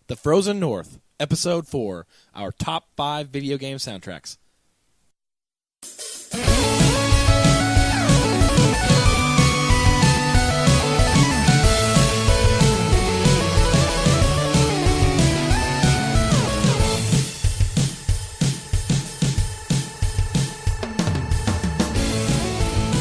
The Frozen North, Episode 4, our top 5 video game soundtracks.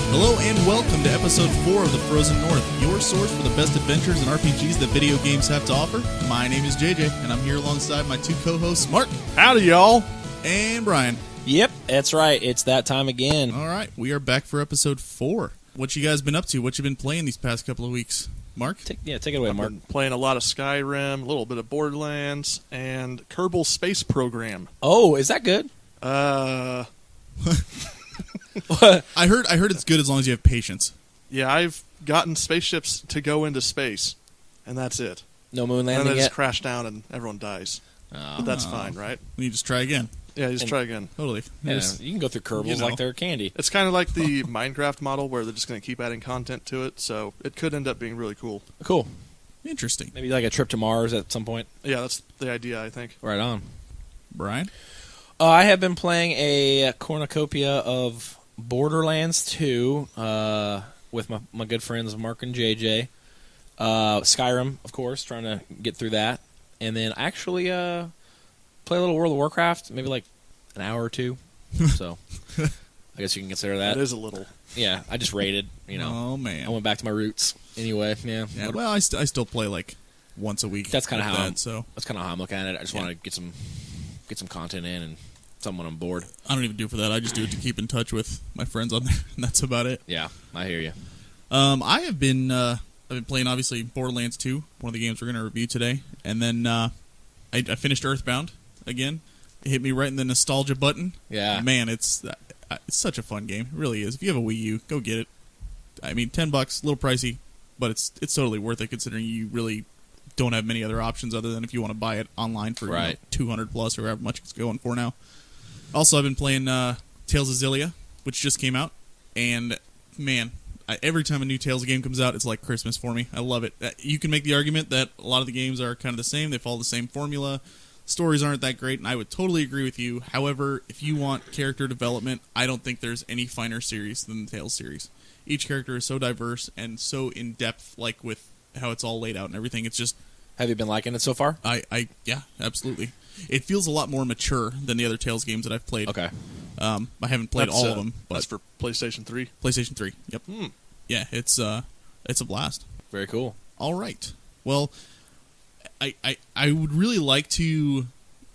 Hello and welcome to Episode 4 of The Frozen North, your source for the best adventures and RPGs that video games have to offer. My name is JJ, and I'm here alongside my two co-hosts, Marc. Howdy, y'all. And Brian. Yep, that's right. It's that time again. All right, we are back for Episode 4. What you guys been up to? What you been playing these past couple of weeks? Marc? Take it away, Marc. Been playing a lot of Skyrim, a little bit of Borderlands, and Kerbal Space Program. Oh, is that good? I heard it's good as long as you have patience. Yeah, I've gotten spaceships to go into space, and that's it. No moon And landing then they yet? just crash down and everyone dies. Oh. But that's fine, right? You just try again. Yeah, just try again. Totally. Yeah, you can go through Kerbals like they're candy. It's kind of like the Minecraft model where they're just going to keep adding content to it, so it could end up being really cool. Cool. Interesting. Maybe like a trip to Mars at some point. Yeah, that's the idea, I think. Right on. Brian? I have been playing a cornucopia of Borderlands 2 with my good friends Marc and JJ. Skyrim, of course, trying to get through that. And then actually play a little World of Warcraft, maybe like an hour or two. So I guess you can consider that. It is a little. Yeah, I just raided, Oh, man. I went back to my roots. Anyway, yeah. Well, I still play like once a week. That's kind of how that's how I'm looking at it. I just want to get some content in and someone on board. I don't even do it for that. I just do it to keep in touch with my friends on there, and that's about it. Yeah, I hear you. I've been playing, obviously, Borderlands 2, one of the games we're going to review today. And then I finished Earthbound again. It hit me right in the nostalgia button. Yeah. Man, it's such a fun game. It really is. If you have a Wii U, go get it. I mean, $10, a little pricey, but it's totally worth it considering you really don't have many other options other than if you want to buy it online for right. $200 plus or however much it's going for now. Also, I've been playing Tales of Xillia, which just came out, and man, every time a new Tales game comes out, it's like Christmas for me. I love it. You can make the argument that a lot of the games are kind of the same. They follow the same formula. Stories aren't that great, and I would totally agree with you. However, if you want character development, I don't think there's any finer series than the Tales series. Each character is so diverse and so in-depth, like with how it's all laid out and everything. It's just... Have you been liking it so far? Yeah, absolutely. It feels a lot more mature than the other Tales games that I've played. Okay. I haven't played all of them, but that's for PlayStation 3. PlayStation 3. Yep. Yeah, it's a blast. Very cool. All right. Well, I would really like to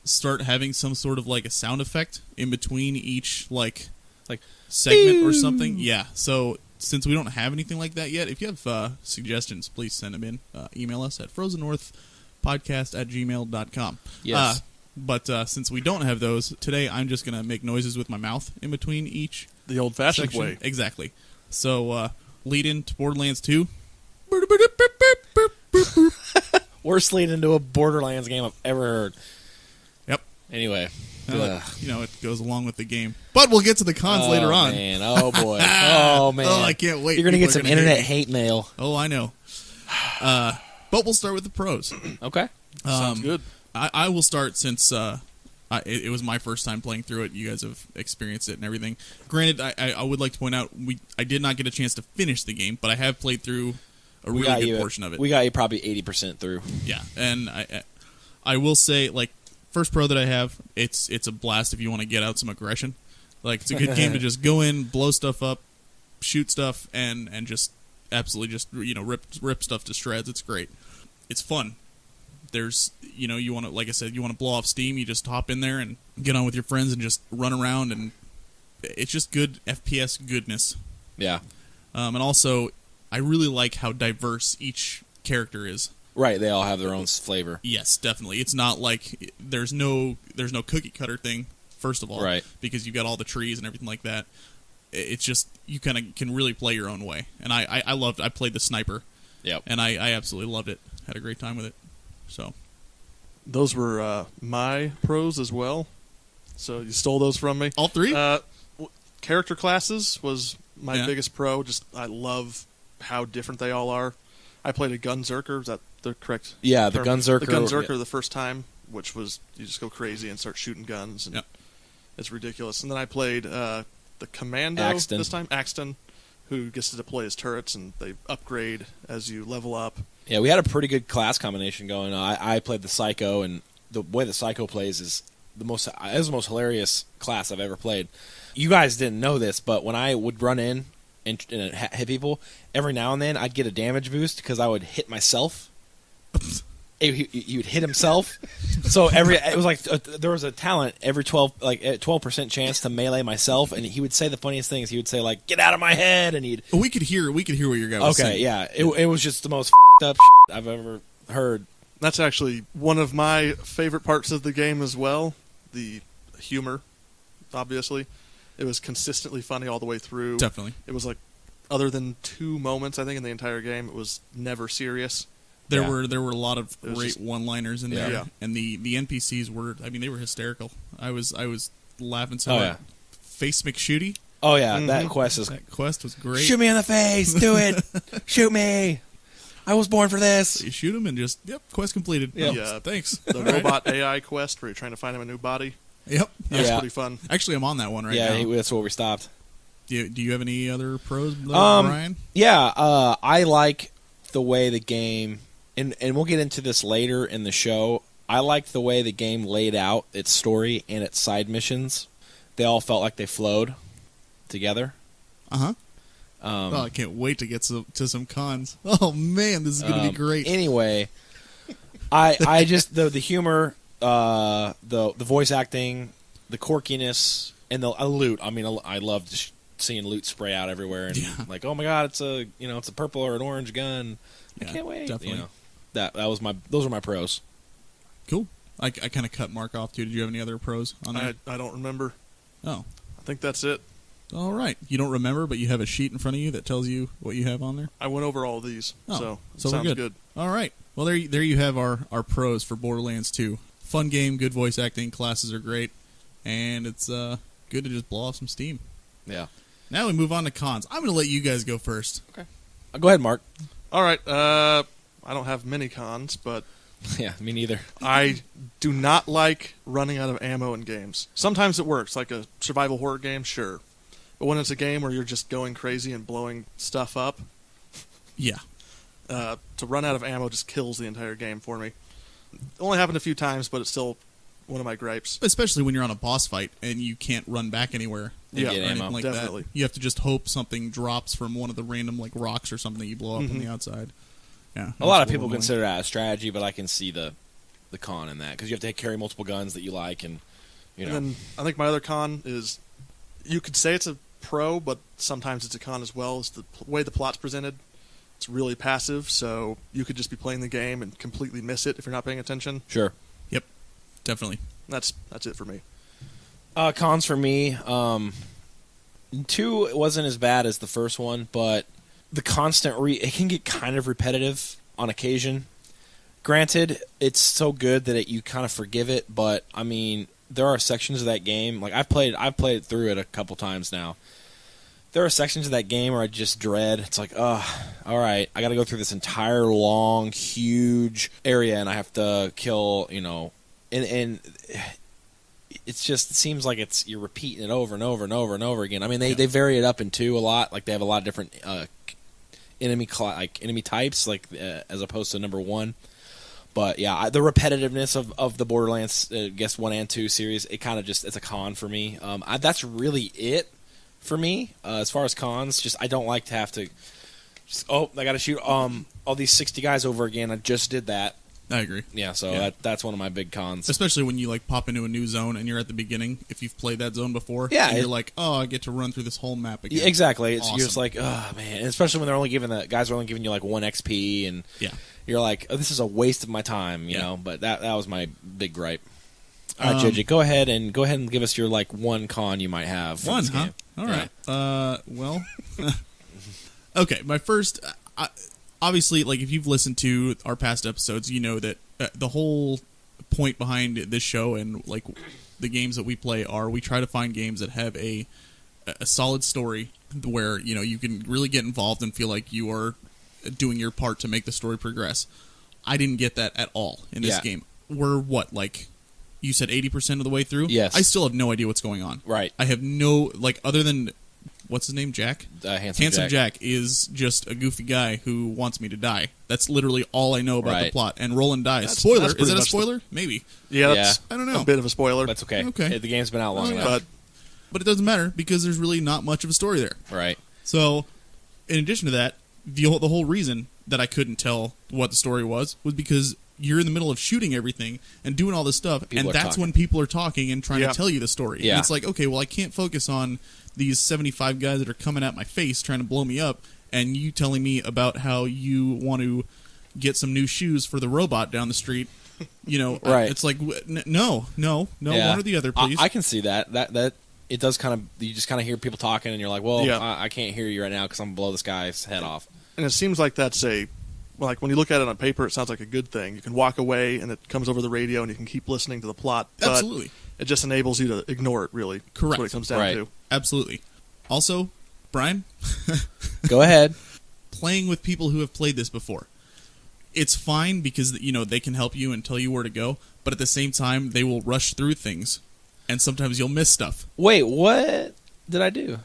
start having some sort of like a sound effect in between each like segment or something. Yeah. So since we don't have anything like that yet, if you have suggestions, please send them in. Email us at frozennorthpodcast@gmail.com. Yes. But since we don't have those, today I'm just going to make noises with my mouth in between each The old-fashioned section. way. Exactly. So lead into Borderlands 2. Worst lead into a Borderlands game I've ever heard. Yep. Anyway. It goes along with the game. But we'll get to the cons later on. Man. Oh, boy. Oh, man. Oh, I can't wait. You're going to get People some are gonna internet hate mail. Oh, I know. But we'll start with the pros. Okay. Sounds good. I will start since it was my first time playing through it. You guys have experienced it and everything. Granted, I would like to point out I did not get a chance to finish the game, but I have played through a really good portion of it. We got you probably 80% through. Yeah, and I will say, like, first pro that I have, it's a blast if you want to get out some aggression. Like, it's a good game to just go in, blow stuff up, shoot stuff, and just absolutely just rip stuff to shreds. It's great. It's fun. There's you want to, like I said, you want to blow off steam. You just hop in there and get on with your friends and just run around, and it's just good FPS goodness. Yeah. And also, I really like how diverse each character is. Right, they all have their own flavor. Yes, definitely. It's not like there's no cookie cutter thing. First of all, right, because you've got all the trees and everything like that. It's just you kind of can really play your own way, and I loved it. I played the sniper. Yep. And I absolutely loved it. Had a great time with it. So those were my pros as well. So you stole those from me. All three? Character classes was my Yeah. biggest pro. Just I love how different they all are. I played a Gunzerker, that the correct Yeah, the term. Gunzerker. The Gunzerker the first time, which was you just go crazy and start shooting guns. And it's ridiculous. And then I played the Commando Axton. this time, Axton, who gets to deploy his turrets, and they upgrade as you level up. Yeah, we had a pretty good class combination going. I played the Psycho, and the way the Psycho plays is the most hilarious class I've ever played. You guys didn't know this, but when I would run in and hit people, every now and then I'd get a damage boost because I would hit myself. He would hit himself. So it was like there was a talent every 12% chance to melee myself, and he would say the funniest things. He would say like, "Get out of my head," and he'd. We could hear what your guy was saying. Okay, yeah, it was just the most up I've ever heard. That's actually one of my favorite parts of the game as well. The humor, obviously. It was consistently funny all the way through. Definitely. It was like, other than 2 moments, I think, in the entire game, it was never serious. There were a lot of great one-liners in there, Yeah. and the NPCs were. I mean, they were hysterical. I was laughing so Oh, hard. yeah. Face McShooty. Oh yeah, that quest is. That quest was great. Shoot me in the face! Do it! Shoot me! I was born for this. You shoot him and just quest completed. Yep. Oh, Yeah. Thanks. The robot AI quest where you're trying to find him a new body. Yep. That's Yeah. pretty fun. Actually, I'm on that one right now. That's where we stopped. Do you have any other pros, Brian? Yeah, I like the way the game, and we'll get into this later in the show. I liked the way the game laid out its story and its side missions. They all felt like they flowed together. Uh-huh. I can't wait to get to some cons. Oh man, this is going to be great. Anyway, I just the humor, the voice acting, the quirkiness, and the loot. I mean, I loved seeing loot spray out everywhere, and like, oh my god, it's a purple or an orange gun. I can't wait. Definitely. Those are my pros. Cool. I kind of cut Mark off too. Did you have any other pros on there? I don't remember. Oh. I think that's it. All right. You don't remember, but you have a sheet in front of you that tells you what you have on there? I went over all of these, so it sounds we're good. All right. Well, there you have our pros for Borderlands 2. Fun game, good voice acting, classes are great, and it's good to just blow off some steam. Yeah. Now we move on to cons. I'm going to let you guys go first. Okay. Go ahead, Mark. All right. I don't have many cons, but Yeah, me neither. I do not like running out of ammo in games. Sometimes it works, like a survival horror game, sure. But when it's a game where you're just going crazy and blowing stuff up, Yeah. to run out of ammo just kills the entire game for me. It only happened a few times, but it's still one of my gripes. Especially when you're on a boss fight and you can't run back anywhere. Yeah, get Or anything ammo. like Definitely. that. You have to just hope something drops from one of the random like rocks or something that you blow up on the outside. Yeah. A lot of that's people little consider that a strategy, but I can see the con in that because you have to carry multiple guns that you like, and And then I think my other con is, you could say it's a pro, but sometimes it's a con as well, is the way the plot's presented. It's really passive, so you could just be playing the game and completely miss it if you're not paying attention. sure. Yep. Definitely. That's it for me. Cons for me, 2 wasn't as bad as the first one, but the constant it can get kind of repetitive on occasion. Granted, it's so good that you kind of forgive it, but I mean, there are sections of that game, like I've played through it a couple times now. There are sections of that game where I just dread. It's like, all right, I got to go through this entire long, huge area, and I have to kill, and it seems like it repeating it over and over and over and over again. I mean, they vary it up in 2 a lot. Like they have a lot of different enemy types, as opposed to number 1. But yeah, the repetitiveness of the Borderlands, 1 and 2 series, it kind of it's a con for me. That's really it for me as far as cons. Just I don't like to have to. I got to shoot all these 60 guys over again. I just did that. I agree. Yeah, so that's one of my big cons. Especially when you like pop into a new zone and you're at the beginning. If you've played that zone before, Yeah, and you're like, I get to run through this whole map again. Yeah, exactly. Awesome. You're just like, oh man, and especially when they're only giving you like 1 XP, and you're like, oh, this is a waste of my time, you know. But that was my big gripe. All right, JJ, go ahead and give us your like one con you might have. For One, this huh? game. All Yeah. right. Well, okay. My first, obviously, like if you've listened to our past episodes, you know that the whole point behind this show and like the games that we play are we try to find games that have a solid story where you can really get involved and feel like you are doing your part to make the story progress. I didn't get that at all in this Yeah. game. We're what, like, you said 80% of the way through? Yes. I still have no idea what's going on. Right. I have no, like, other than, what's his name, Jack? Handsome Jack is just a goofy guy who wants me to die. That's literally all I know about the Right. plot. And Roland dies. That's Spoiler. pretty Is that a much spoiler? Maybe. Yeah, that's I don't know. a bit of a spoiler. That's okay. Okay. The game's been out long Oh, yeah. enough. But it doesn't matter because there's really not much of a story there. Right. So, in addition to that, the whole reason that I couldn't tell what the story was because you're in the middle of shooting everything and doing all this stuff, People and are that's talking. when people are talking and trying Yeah. to tell you the story. Yeah. And it's like, okay, well, I can't focus on these 75 guys that are coming at my face trying to blow me up, and you telling me about how you want to get some new shoes for the robot down the street. You know, Right. It's like, no, Yeah. one or the other, please. I can see that. That it does kind of. You just kind of hear people talking, and you're like, well, Yeah. I can't hear you right now because I'm gonna blow this guy's head off. And it seems like that's like when you look at it on paper, it sounds like a good thing. You can walk away, and it comes over the radio, and you can keep listening to the plot. But Absolutely. it just enables you to ignore it. Really, Correct. That's what it comes down Right. to. Absolutely. Also, Brian, Go ahead. playing with people who have played this before. It's fine because, you know, they can help you and tell you where to go, but at the same time, they will rush through things, and sometimes you'll miss stuff. Wait, what did I do?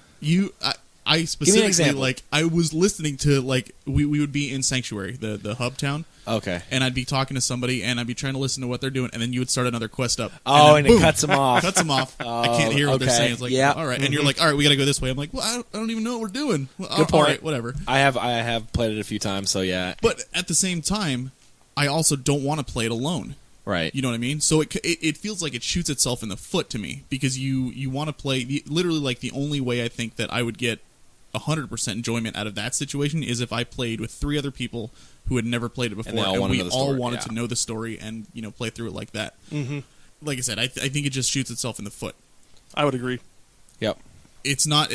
I specifically, example. like, I was listening to, like, we would be in Sanctuary, the hub town, Okay. and I'd be talking to somebody, and I'd be trying to listen to what they're doing, and then you would start another quest up. Oh, then and boom, it cuts them off. cuts them off. I can't hear what they're okay. saying. It's like, Yeah. all right. And you're like, all right, we got to go this way. I'm like, well, I don't even know what we're doing. Well, Good point. All right, whatever. I have played it a few times, so yeah. But at the same time, I also don't want to play it alone. Right. You know what I mean? So it feels like it shoots itself in the foot to me because you want to play literally like the only way I think that I would get 100% enjoyment out of that situation is if I played with 3 other people who had never played it before, they all wanna we know the all story, wanted yeah. to know the story and, you know, play through it like that. Mm-hmm. Like I said, I think it just shoots itself in the foot. I would agree. Yep. It's not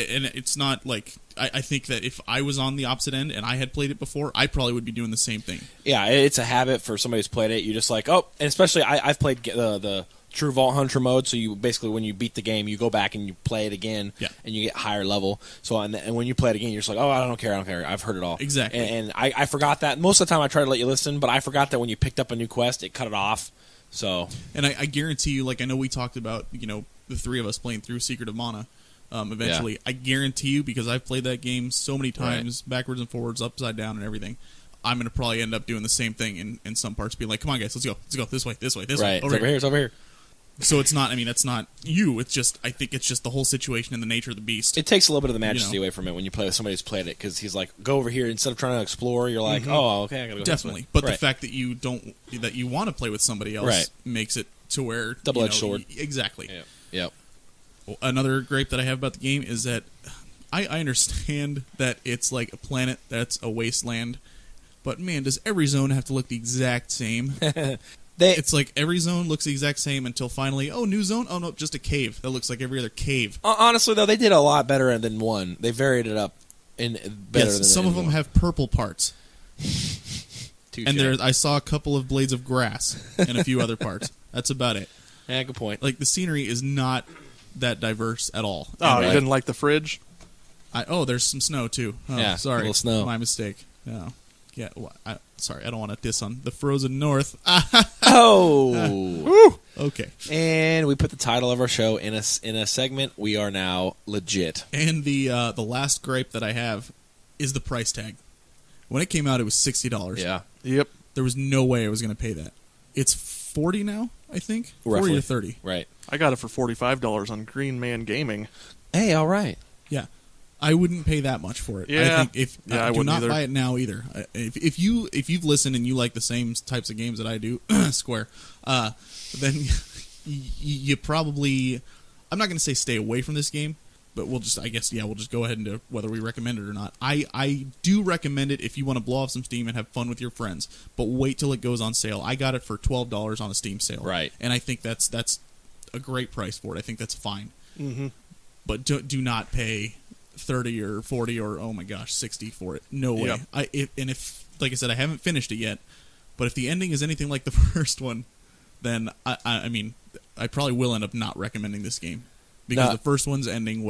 like I think that if I was on the opposite end and I had played it before, I probably would be doing the same thing. Yeah, it's a habit for somebody who's played it. You just like, oh, and especially I've played the True Vault Hunter mode. So you basically, when you beat the game, you go back and you play it again, Yeah. and you get higher level. So and when you play it again, you're just like, oh, I don't care. I've heard it all. Exactly. And I forgot that. Most of the time, I try to let you listen, but I forgot that when you picked up a new quest, it cut it off. So And I guarantee you, like I know we talked about, you know, the 3 of us playing through Secret of Mana. Eventually, I guarantee you, because I've played that game so many times, backwards and forwards, upside down, and everything, I'm going to probably end up doing the same thing in some parts. Be like, come on, guys, let's go this way, this way, right, over here. it's over here. So it's not. I mean, that's not you. It's just. I think it's just the whole situation and the nature of the beast. It takes a little bit of the majesty You know. away from it when you play with somebody who's played it, because he's like, go over here instead of trying to explore. You're like, oh, okay, I gotta go. Definitely, but the fact that you don't, that you want to play with somebody else, Right. makes it to where Double-edged sword. Exactly. Yep. Another gripe that I have about the game is that I understand that it's like a planet that's a wasteland, but man, does every zone have to look the exact same? It's like every zone looks the exact same until finally, oh, new zone? Oh, no, just a cave. That looks like every other cave. Honestly, though, they did a lot better than one. They varied it up in better Yes, than some in of them one. have purple parts. Touche. And I saw a couple of blades of grass and a few other parts. That's about it. Yeah, good point. Like, the scenery is not that diverse at all. Oh, And you didn't like the fridge? there's some snow, too. Oh, Yeah, sorry. a little snow. My mistake. No. Yeah, sorry, I don't want to diss on the frozen north. Oh, Okay. and we put the title of our show in a segment. We are now legit. And the last gripe that I have is the price tag. When it came out, it was $60. Yeah, Yep. There was no way I was going to pay that. It's $40 now, I think. Roughly. 40 or 30. right. I got it for $45 on Green Man Gaming. Hey, all right. Yeah. I wouldn't pay that much for it. Yeah. I think I do wouldn't not either. buy it now either. If you've listened and you like the same types of games that I do, Square, then you probably, I'm not going to say stay away from this game, but we'll just go ahead into whether we recommend it or not. I do recommend it if you want to blow off some steam and have fun with your friends, but wait till it goes on sale. I got it for $12 on a Steam sale. Right. And I think that's a great price for it. I think that's fine. Mm-hmm. But do not pay 30 or 40 or, oh my gosh, 60 for it. No way. Yeah. If like I said, I haven't finished it yet, but if the ending is anything like the first one, then I mean, I probably will end up not recommending this game, because No. the first one's ending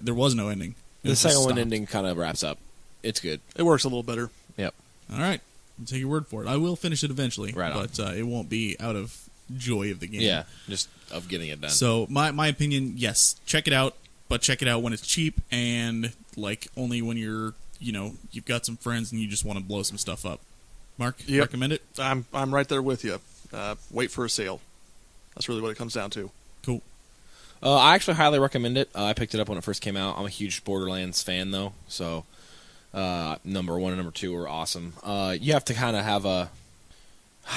there was no ending. It The was second just one stopped. ending kind of wraps up. It's good. It works a little better. Yep. All right. I'll take your word for it. I will finish it eventually, Right on. but it won't be out of joy of the game. Yeah, just of getting it done. So my opinion, yes, check it out, but check it out when it's cheap and like only when you're you've got some friends and you just want to blow some stuff up. Mark, Yep. recommend it? I'm right there with you. Wait for a sale. That's really what it comes down to. Cool. I actually highly recommend it. I picked it up when it first came out. I'm a huge Borderlands fan, though, so number 1 and number 2 are awesome. You have to kind of have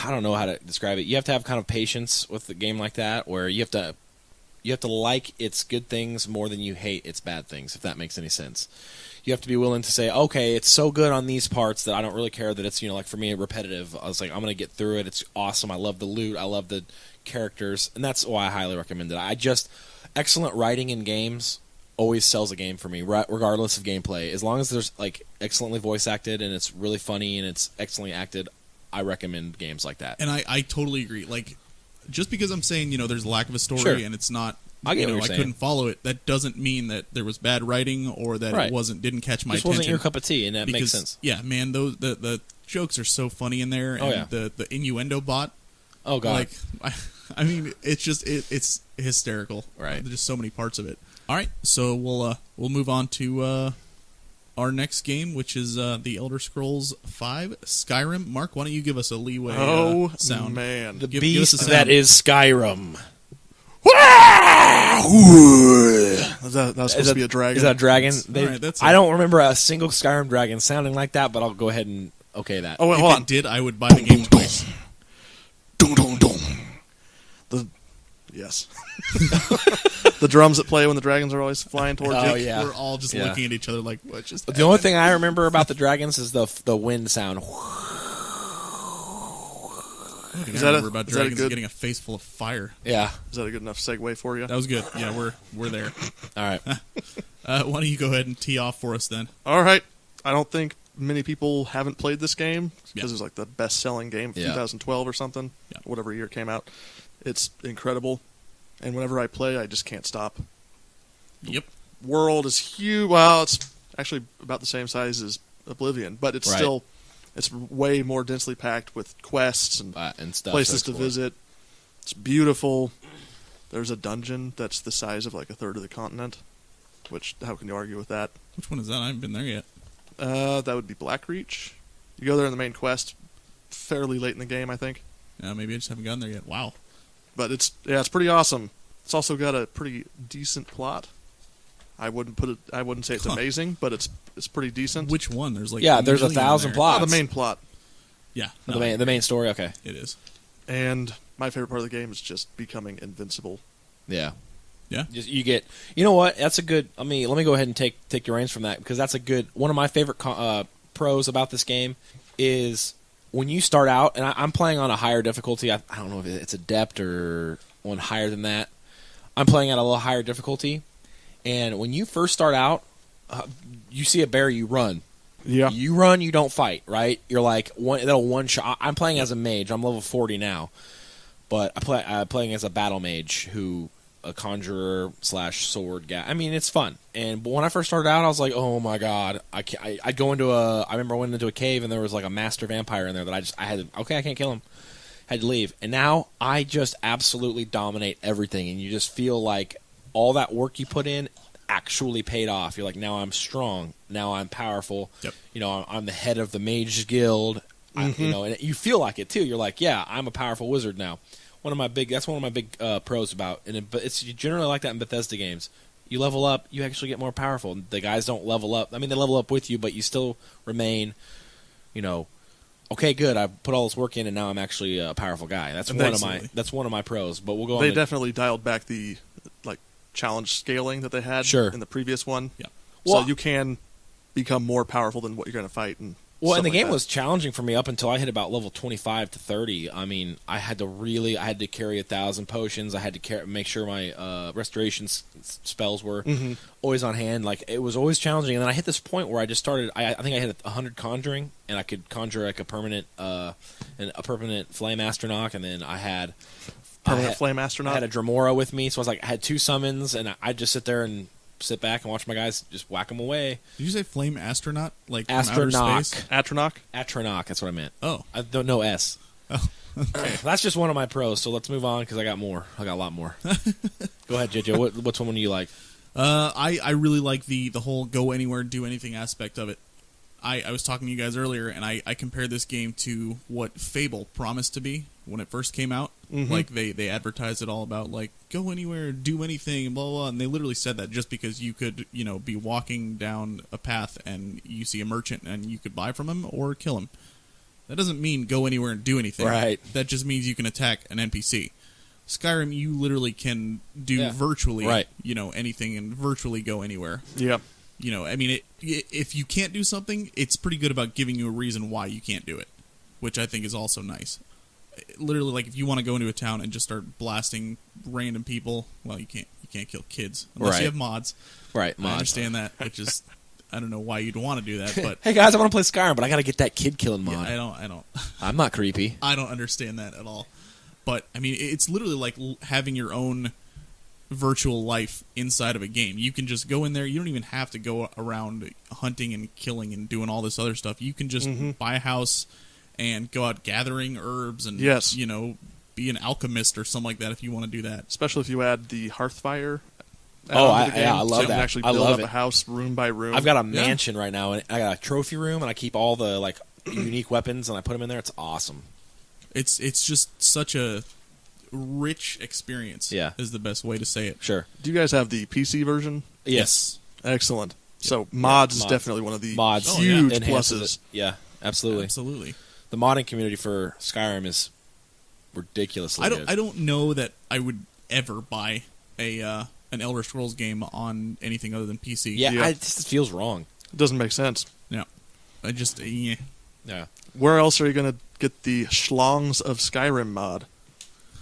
I don't know how to describe it. You have to have kind of patience with a game like that, where you have to like its good things more than you hate its bad things, if that makes any sense. You have to be willing to say, okay, it's so good on these parts that I don't really care that it's, like for me, repetitive. I was like, I'm going to get through it. It's awesome. I love the loot. I love the characters. And that's why I highly recommend it. Excellent writing in games always sells a game for me, regardless of gameplay. As long as there's, like, excellently voice acted and it's really funny and it's excellently acted, I recommend games like that. And I totally agree. Like, just because I'm saying, there's a lack of a story Sure. and it's not... I get what you're I saying. couldn't follow it. That doesn't mean that there was bad writing or that Right. it didn't catch my This attention. wasn't your cup of tea, and that because, makes sense. Yeah, man, the jokes are so funny in there, and Oh, yeah. the innuendo bot. Oh, God. Like, I mean, it's just it's hysterical. Right. There's just so many parts of it. All right, so we'll move on to our next game, which is the Elder Scrolls V Skyrim. Mark, why don't you give us a leeway sound? Man. The Give us a beast sound. that is Skyrim. That was supposed to be a dragon. Is that a dragon? All right, that's I don't remember a single Skyrim dragon sounding like that, but I'll go ahead and okay that. Oh, wait, If hold it on. did, I would buy the game twice. Yes. The drums that play when the dragons are always flying towards Oh, you. yeah. We're all just Yeah. looking at each other like, what just The only thing I remember about the dragons is the wind sound. Is that a- remember about is that a dragons good- getting a face full of fire. Yeah. Is that a good enough segue for you? That was good. Yeah, we're there. All right. Why don't you go ahead and tee off for us then? All right. I don't think many people haven't played this game because Yeah. it was like the best-selling game of Yeah. 2012 or something, Yeah. whatever year it came out. It's incredible, and whenever I play, I just can't stop. Yep. World is huge. Well, it's actually about the same size as Oblivion, but it's Right. still it's way more densely packed with quests and And stuff. places to visit. It's beautiful. There's a dungeon that's the size of like a third of the continent, which how can you argue with that? Which one is that? I haven't been there yet. That would be Blackreach. You go there in the main quest fairly late in the game, I think. Maybe I just haven't gotten there yet. Wow. But it's pretty awesome. It's also got a pretty decent plot. I wouldn't say it's Huh. amazing, but it's pretty decent. Which one? There's like Yeah, there's million 1,000 there. plots. the main plot. Yeah, The main story. Okay. it is. And my favorite part of the game is just becoming invincible. Yeah. Yeah. Just you get. You know what? That's a good. Let me go ahead and take your reins from that because that's a good. One of my favorite pros about this game is when you start out, and I'm playing on a higher difficulty. I don't know if it's adept or one higher than that. I'm playing at a little higher difficulty, and when you first start out, you see a bear, you run. Yeah. You run, you don't fight, right? You're like one shot. I'm playing as a mage. I'm level 40 now, but I'm playing as a battle mage who a conjurer / sword guy. I mean, it's fun. But when I first started out, I was like, oh my god, I'd go into I remember I went into a cave and there was like a master vampire in there that I can't kill him. Had to leave. And now I just absolutely dominate everything, and you just feel like all that work you put in actually paid off. You're like, now I'm strong. Now I'm powerful. Yep. I'm the head of the Mage Guild. And you feel like it too. You're like, yeah, I'm a powerful wizard now. That's one of my big pros about, but it's generally like that in Bethesda games. You level up, you actually get more powerful. The guys don't level up. I mean, they level up with you, but you still remain, okay, good. I put all this work in, and now I'm actually a powerful guy. That's one of my pros. But we'll go. They definitely dialed back the challenge scaling that they had Sure. in the previous one. Yeah. So you can become more powerful than what you're going to fight. And the game that. was challenging for me up until I hit about level 25 to 30. I mean, I had to carry 1,000 potions. I had to make sure my restoration spells were always on hand. Like, it was always challenging. And then I hit this point where I just started. I think I hit 100 conjuring, and I could conjure like a permanent flame astronaut. And then I had Permanent Flame Astronaut. I had a Dremora with me, so I was like, I had 2 summons, and I'd just sit there and sit back and watch my guys just whack them away. Did you say flame astronaut? Like from outer Astronaut. space? Atronach? Atronach, that's what I meant. Oh. I don't know S. Oh. Okay. That's just one of my pros, so let's move on because I got more. I got a lot more. Go ahead, JJ. What's one you like? I really like the whole go anywhere, do anything aspect of it. I was talking to you guys earlier, and I compared this game to what Fable promised to be when it first came out. Mm-hmm. Like, they advertised it all about, like, go anywhere, do anything, and blah, blah, blah. And they literally said that just because you could, be walking down a path and you see a merchant and you could buy from him or kill him. That doesn't mean go anywhere and do anything. Right. That just means you can attack an NPC. Skyrim, you literally can do virtually, anything and virtually go anywhere. Yeah. If you can't do something, it's pretty good about giving you a reason why you can't do it, which I think is also nice. Literally, like if you want to go into a town and just start blasting random people, well, you can't kill kids unless you have mods. Right, I understand that. It just I don't know why you'd want to do that, but hey guys, I want to play Skyrim, but I got to get that kid killing mod. Yeah, I don't. I'm not creepy. I don't understand that at all. But I mean, it's literally like having your own virtual life inside of a game. You can just go in there. You don't even have to go around hunting and killing and doing all this other stuff. You can just buy a house and go out gathering herbs and be an alchemist or something like that if you want to do that. Especially if you add the Hearthfire. I love so you that. can actually I build love up it. a house room by room. I've got a mansion right now, and I got a trophy room, and I keep all the like unique weapons, and I put them in there. It's awesome. It's just such a rich experience. Yeah, is the best way to say it. Sure. Do you guys have the PC version? Yes. Excellent. So mods is definitely one of the huge pluses. Yeah, absolutely. Absolutely. The modding community for Skyrim is ridiculously good. I don't know that I would ever buy an Elder Scrolls game on anything other than PC. Yeah, it just feels wrong. It doesn't make sense. No. I just Yeah. Where else are you going to get the Schlongs of Skyrim mod?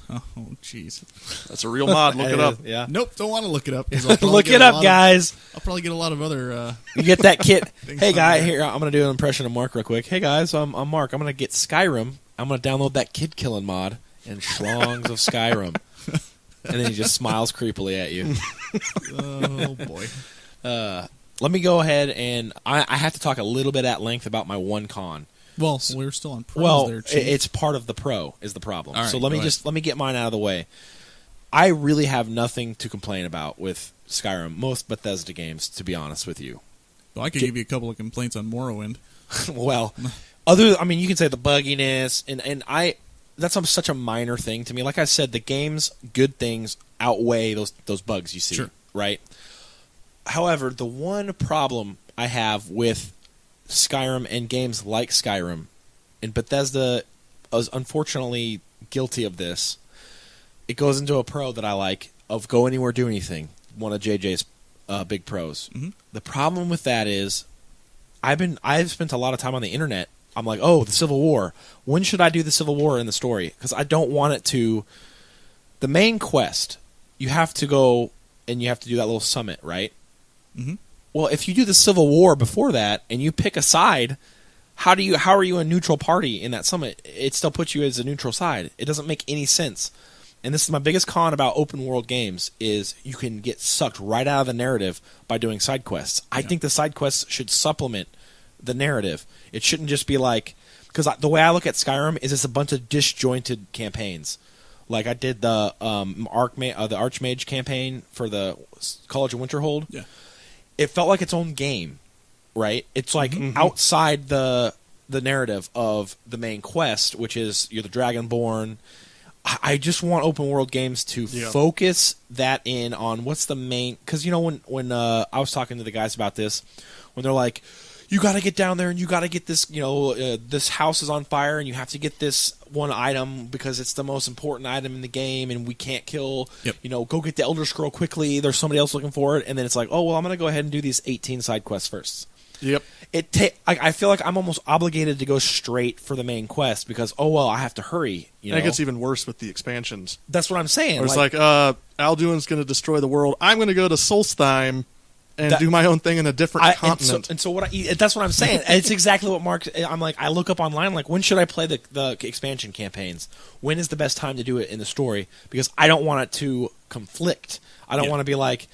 Oh, jeez. That's a real mod. Look it up. Yeah. Nope, don't want to look it up. Look it up, guys. I'll probably get a lot of other... You get that kit. things Hey, on guy, there. here, I'm going to do an impression of Mark real quick. Hey, guys, I'm Mark. I'm going to get Skyrim. I'm going to download that kid-killing mod and Schlongs of Skyrim. And then he just smiles creepily at you. Oh, boy. Let me go ahead and... I have to talk a little bit at length about my one con. Well, we're still on pros there, Chief. It's part of the pro is the problem. All right, so let me get mine out of the way. I really have nothing to complain about with Skyrim. Most Bethesda games, to be honest with you. Well, I could give you a couple of complaints on Morrowind. Well, you can say the bugginess, and that's such a minor thing to me. Like I said, the game's good things outweigh those bugs you see, Sure. right? However, the one problem I have with Skyrim and games like Skyrim, and Bethesda is unfortunately guilty of this. It goes into a pro that I like of go anywhere, do anything. One of JJ's big pros. Mm-hmm. The problem with that is I've spent a lot of time on the internet. I'm like, oh, the Civil War. When should I do the Civil War in the story? Because I don't want it to. The main quest, you have to go and you have to do that little summit, right? Mm-hmm. Well, if you do the Civil War before that and you pick a side, how are you a neutral party in that summit? It still puts you as a neutral side. It doesn't make any sense. And this is my biggest con about open world games is you can get sucked right out of the narrative by doing side quests. I think the side quests should supplement the narrative. It shouldn't just be like, because the way I look at Skyrim is it's a bunch of disjointed campaigns. Like I did the Archmage campaign for the College of Winterhold. Yeah. It felt like its own game, right? It's like outside the narrative of the main quest, which is you're the Dragonborn. I just want open world games to focus that in on what's the main. Because when I was talking to the guys about this, when they're like, you got to get down there and you got to get this. This house is on fire and you have to get this one item because it's the most important item in the game and we can't kill. Yep. Go get the Elder Scroll quickly. There's somebody else looking for it, and then it's like, oh well, I'm gonna go ahead and do these 18 side quests first. Yep. I feel like I'm almost obligated to go straight for the main quest because I have to hurry. And it gets even worse with the expansions. That's what I'm saying. Or it's like Alduin's going to destroy the world. I'm going to go to Solstheim and do my own thing in a different continent. And so that's what I'm saying. It's exactly what Mark. I'm like, I look up online, like, when should I play the expansion campaigns? When is the best time to do it in the story? Because I don't want it to conflict. I don't want to be like,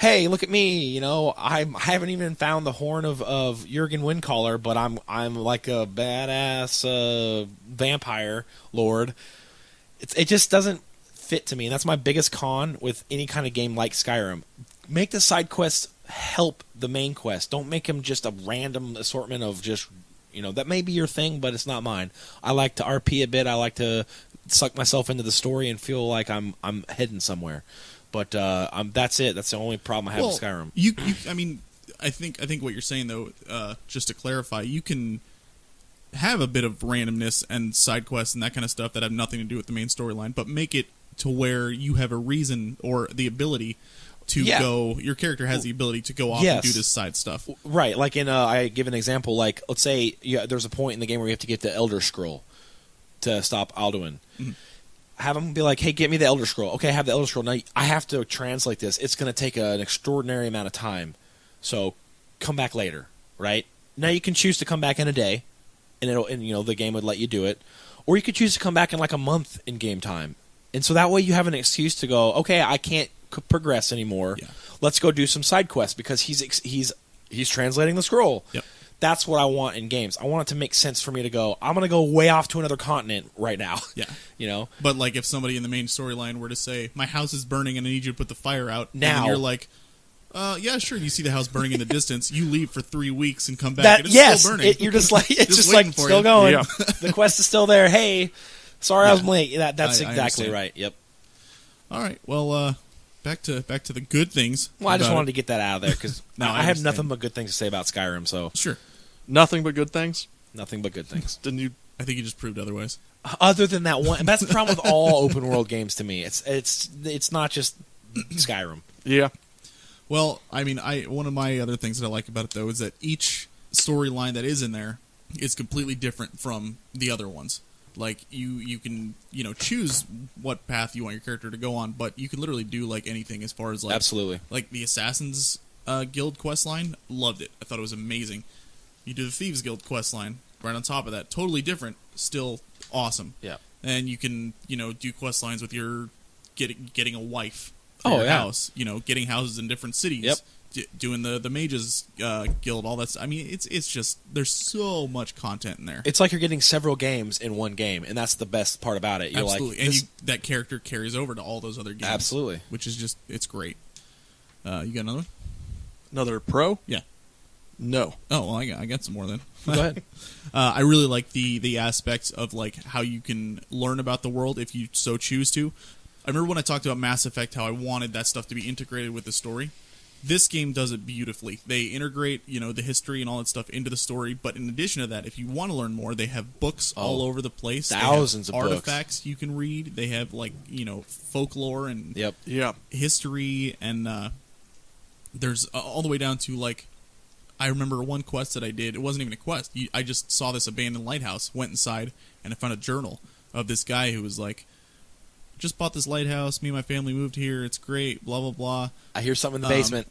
hey, look at me, you know, I haven't even found the horn of Jurgen Windcaller, but I'm like a badass vampire lord. It just doesn't fit to me, and that's my biggest con with any kind of game like Skyrim. Make the side quests help the main quest. Don't make them just a random assortment of just, you know, that may be your thing, but it's not mine. I like to RP a bit. I like to suck myself into the story and feel like I'm heading somewhere. But that's it. That's the only problem I have with Skyrim. I mean, I think what you're saying though, just to clarify, you can have a bit of randomness and side quests and that kind of stuff that have nothing to do with the main storyline, but make it to where you have a reason or the ability to go. Your character has the ability to go off and do this side stuff. Right. Like I give an example. Like let's say there's a point in the game where you have to get the Elder Scroll to stop Alduin. Mm-hmm. Have them be like, hey, get me the Elder Scroll. Okay, I have the Elder Scroll. Now I have to translate this. It's going to take an extraordinary amount of time. So come back later, right? Now you can choose to come back in a day, and the game would let you do it. Or you could choose to come back in like a month in game time. And so that way you have an excuse to go, okay, I can't progress anymore. Yeah. Let's go do some side quests because he's translating the scroll. Yep. That's what I want in games. I want it to make sense for me to go, I'm going to go way off to another continent right now. Yeah. You know? But like if somebody in the main storyline were to say, my house is burning and I need you to put the fire out. Now. And you're like, yeah, sure. You see the house burning in the distance. You leave for 3 weeks and come back and it's still burning. You're just like, it's just like still going. Yeah. The quest is still there. Hey, sorry I was late. That's exactly right. Yep. All right. Well, back to the good things. Well, I just wanted to get that out of there because I have understand. nothing but good things to say about Skyrim. So Sure. Nothing but good things? Nothing but good things. Didn't you? I think you just proved otherwise. Other than that one, and that's the problem with all open world games to me. It's not just Skyrim. Yeah. Well, I mean, one of my other things that I like about it though is that each storyline that is in there is completely different from the other ones. Like you can choose what path you want your character to go on, but you can literally do like anything as far as like absolutely like the Assassin's Guild quest line. Loved it. I thought it was amazing. You do the Thieves Guild quest line right on top of that. Totally different, still awesome. Yeah. And you can, do quest lines with your getting a wife for your house, getting houses in different cities. Yep. Doing the Mages Guild, all that. I mean, it's just there's so much content in there. It's like you're getting several games in one game, and that's the best part about it. You're absolutely, like, and that character carries over to all those other games. Absolutely, which is just it's great. You got another one? Another pro? Yeah. No. Oh, well, I got some more then. Go ahead. I really like the aspects of like how you can learn about the world if you so choose to. I remember when I talked about Mass Effect, how I wanted that stuff to be integrated with the story. This game does it beautifully. They integrate, the history and all that stuff into the story. But in addition to that, if you want to learn more, they have books all over the place. Thousands of artifacts books you can read. They have folklore and history, and there's all the way down to like. I remember one quest that I did. It wasn't even a quest. I just saw this abandoned lighthouse, went inside, and I found a journal of this guy who was like, just bought this lighthouse. Me and my family moved here. It's great. Blah, blah, blah. I hear something in the basement.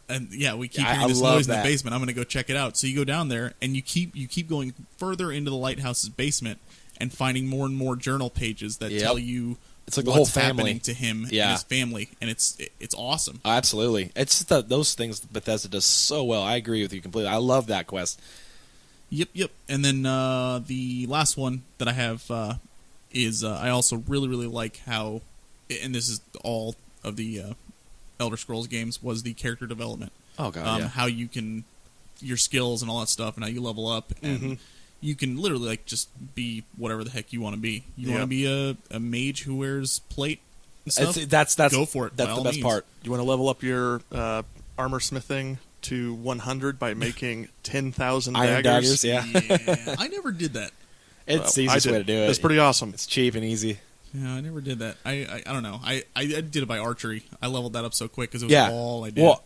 And yeah, we keep hearing this noise in the basement. I'm going to go check it out. So you go down there, and you keep going further into the lighthouse's basement and finding more and more journal pages that tell you it's like what's the whole family happening to him and his family, and it's awesome. Absolutely. It's just those things Bethesda does so well. I agree with you completely. I love that quest. Yep. And then the last one that I have is I also really, really like how, and this is all of the Elder Scrolls games, was the character development. Oh, God, how you can, your skills and all that stuff, and how you level up, and you can literally like just be whatever the heck you want to be. You want to be a mage who wears plate and stuff? That's go for it. That's the best part. You want to level up your armor smithing to 100 by making 10,000 iron daggers. Yeah. I never did that. It's the easiest way to do it. It's pretty awesome. It's cheap and easy. Yeah, I never did that. I don't know. I did it by archery. I leveled that up so quick because it was all I did. Well,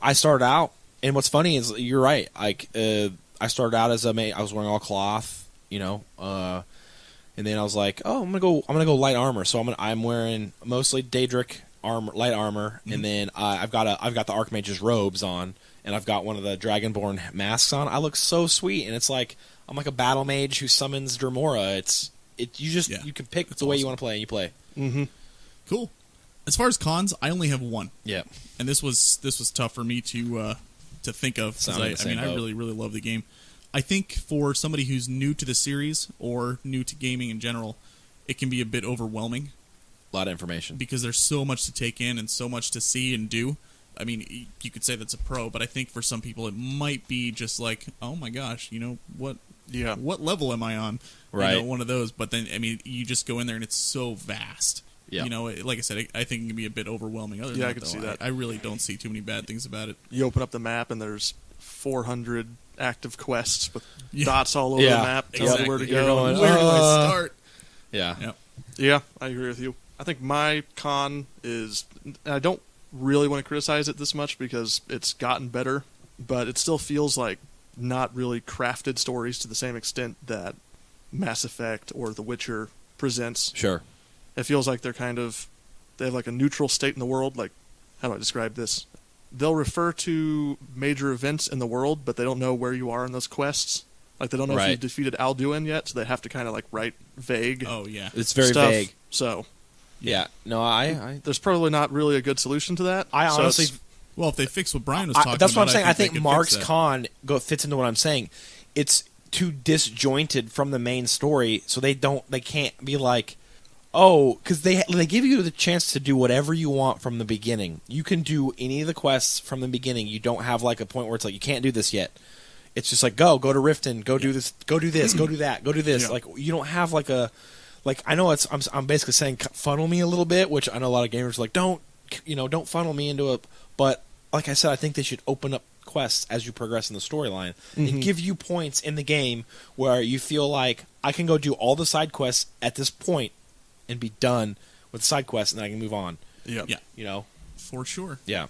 I started out, and what's funny is you're right. Like I started out as I was wearing all cloth, and then I was like, oh, I'm gonna go light armor. So I'm wearing mostly Daedric armor, light armor, and then I've got the Archmage's robes on, and I've got one of the Dragonborn masks on. I look so sweet, and it's like I'm like a battle mage who summons Dremora. You can pick the way you want to play, and you play. Mm-hmm. Cool. As far as cons, I only have one, Yeah. and this was tough for me to think of because Sound in the same I boat. really love the game. I think for somebody who's new to the series or new to gaming in general, it can be a bit overwhelming A lot of information. because there's so much to take in and so much to see and do. I mean, you could say that's a pro, but I think for some people it might be just like, oh my gosh, what Yeah. what level am I on? Right. One of those. But then, I mean, you just go in there and it's so vast. Yeah. Like I said, I think it can be a bit overwhelming. Other than Yeah, I that, can though, see that. I really don't see too many bad things about it. You open up the map and there's 400 active quests with Yeah. dots all over Yeah, the map telling you where to You're go. going, Where do I start? Yeah. Yep. Yeah, I agree with you. I think my con is, and I don't really want to criticize it this much because it's gotten better, but it still feels like not really crafted stories to the same extent that Mass Effect or The Witcher presents. Sure. It feels like they have like a neutral state in the world. Like, how do I describe this? They'll refer to major events in the world, but they don't know where you are in those quests. Like, they don't know if Right. you've defeated Alduin yet, so they have to kind of like write vague Oh, yeah. It's very stuff. vague. So Yeah. No, I there's probably not really a good solution to that. I So honestly, it's- Well, if they fix what Brian was talking that's what I'm about, saying. I they think could fix Mark's that. con fits into what I'm saying. It's too disjointed from the main story, so they can't be like, oh, because they give you the chance to do whatever you want from the beginning. You can do any of the quests from the beginning. You don't have like a point where it's like you can't do this yet. It's just like go to Riften, go do this, go do this, go do that, go do this. Yeah. Like you don't have like a I know I'm basically saying funnel me a little bit, which I know a lot of gamers are like don't funnel me into a. But like I said, I think they should open up quests as you progress in the storyline and give you points in the game where you feel like I can go do all the side quests at this point and be done with side quests, and then I can move on. yeah. Yeah, for sure. Yeah.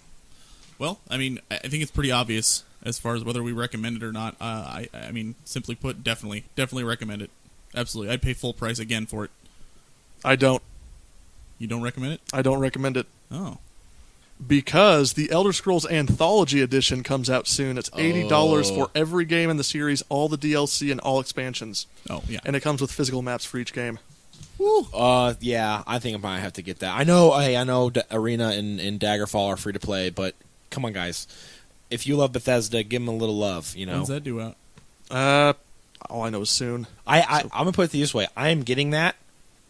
Well, I mean, I think it's pretty obvious as far as whether we recommend it or not. I mean, simply put, definitely recommend it. Absolutely. I'd pay full price again for it. I don't recommend it? I don't recommend it Oh. because the Elder Scrolls Anthology Edition comes out soon. It's $80 for every game in the series, all the DLC and all expansions, Oh, yeah. and it comes with physical maps for each game. Woo. Yeah, I think I might have to get that. I know Arena and Daggerfall are free to play, but come on, guys. If you love Bethesda, give them a little love, When's that due out? All I know is soon. I'm going to put it this way. I am getting that,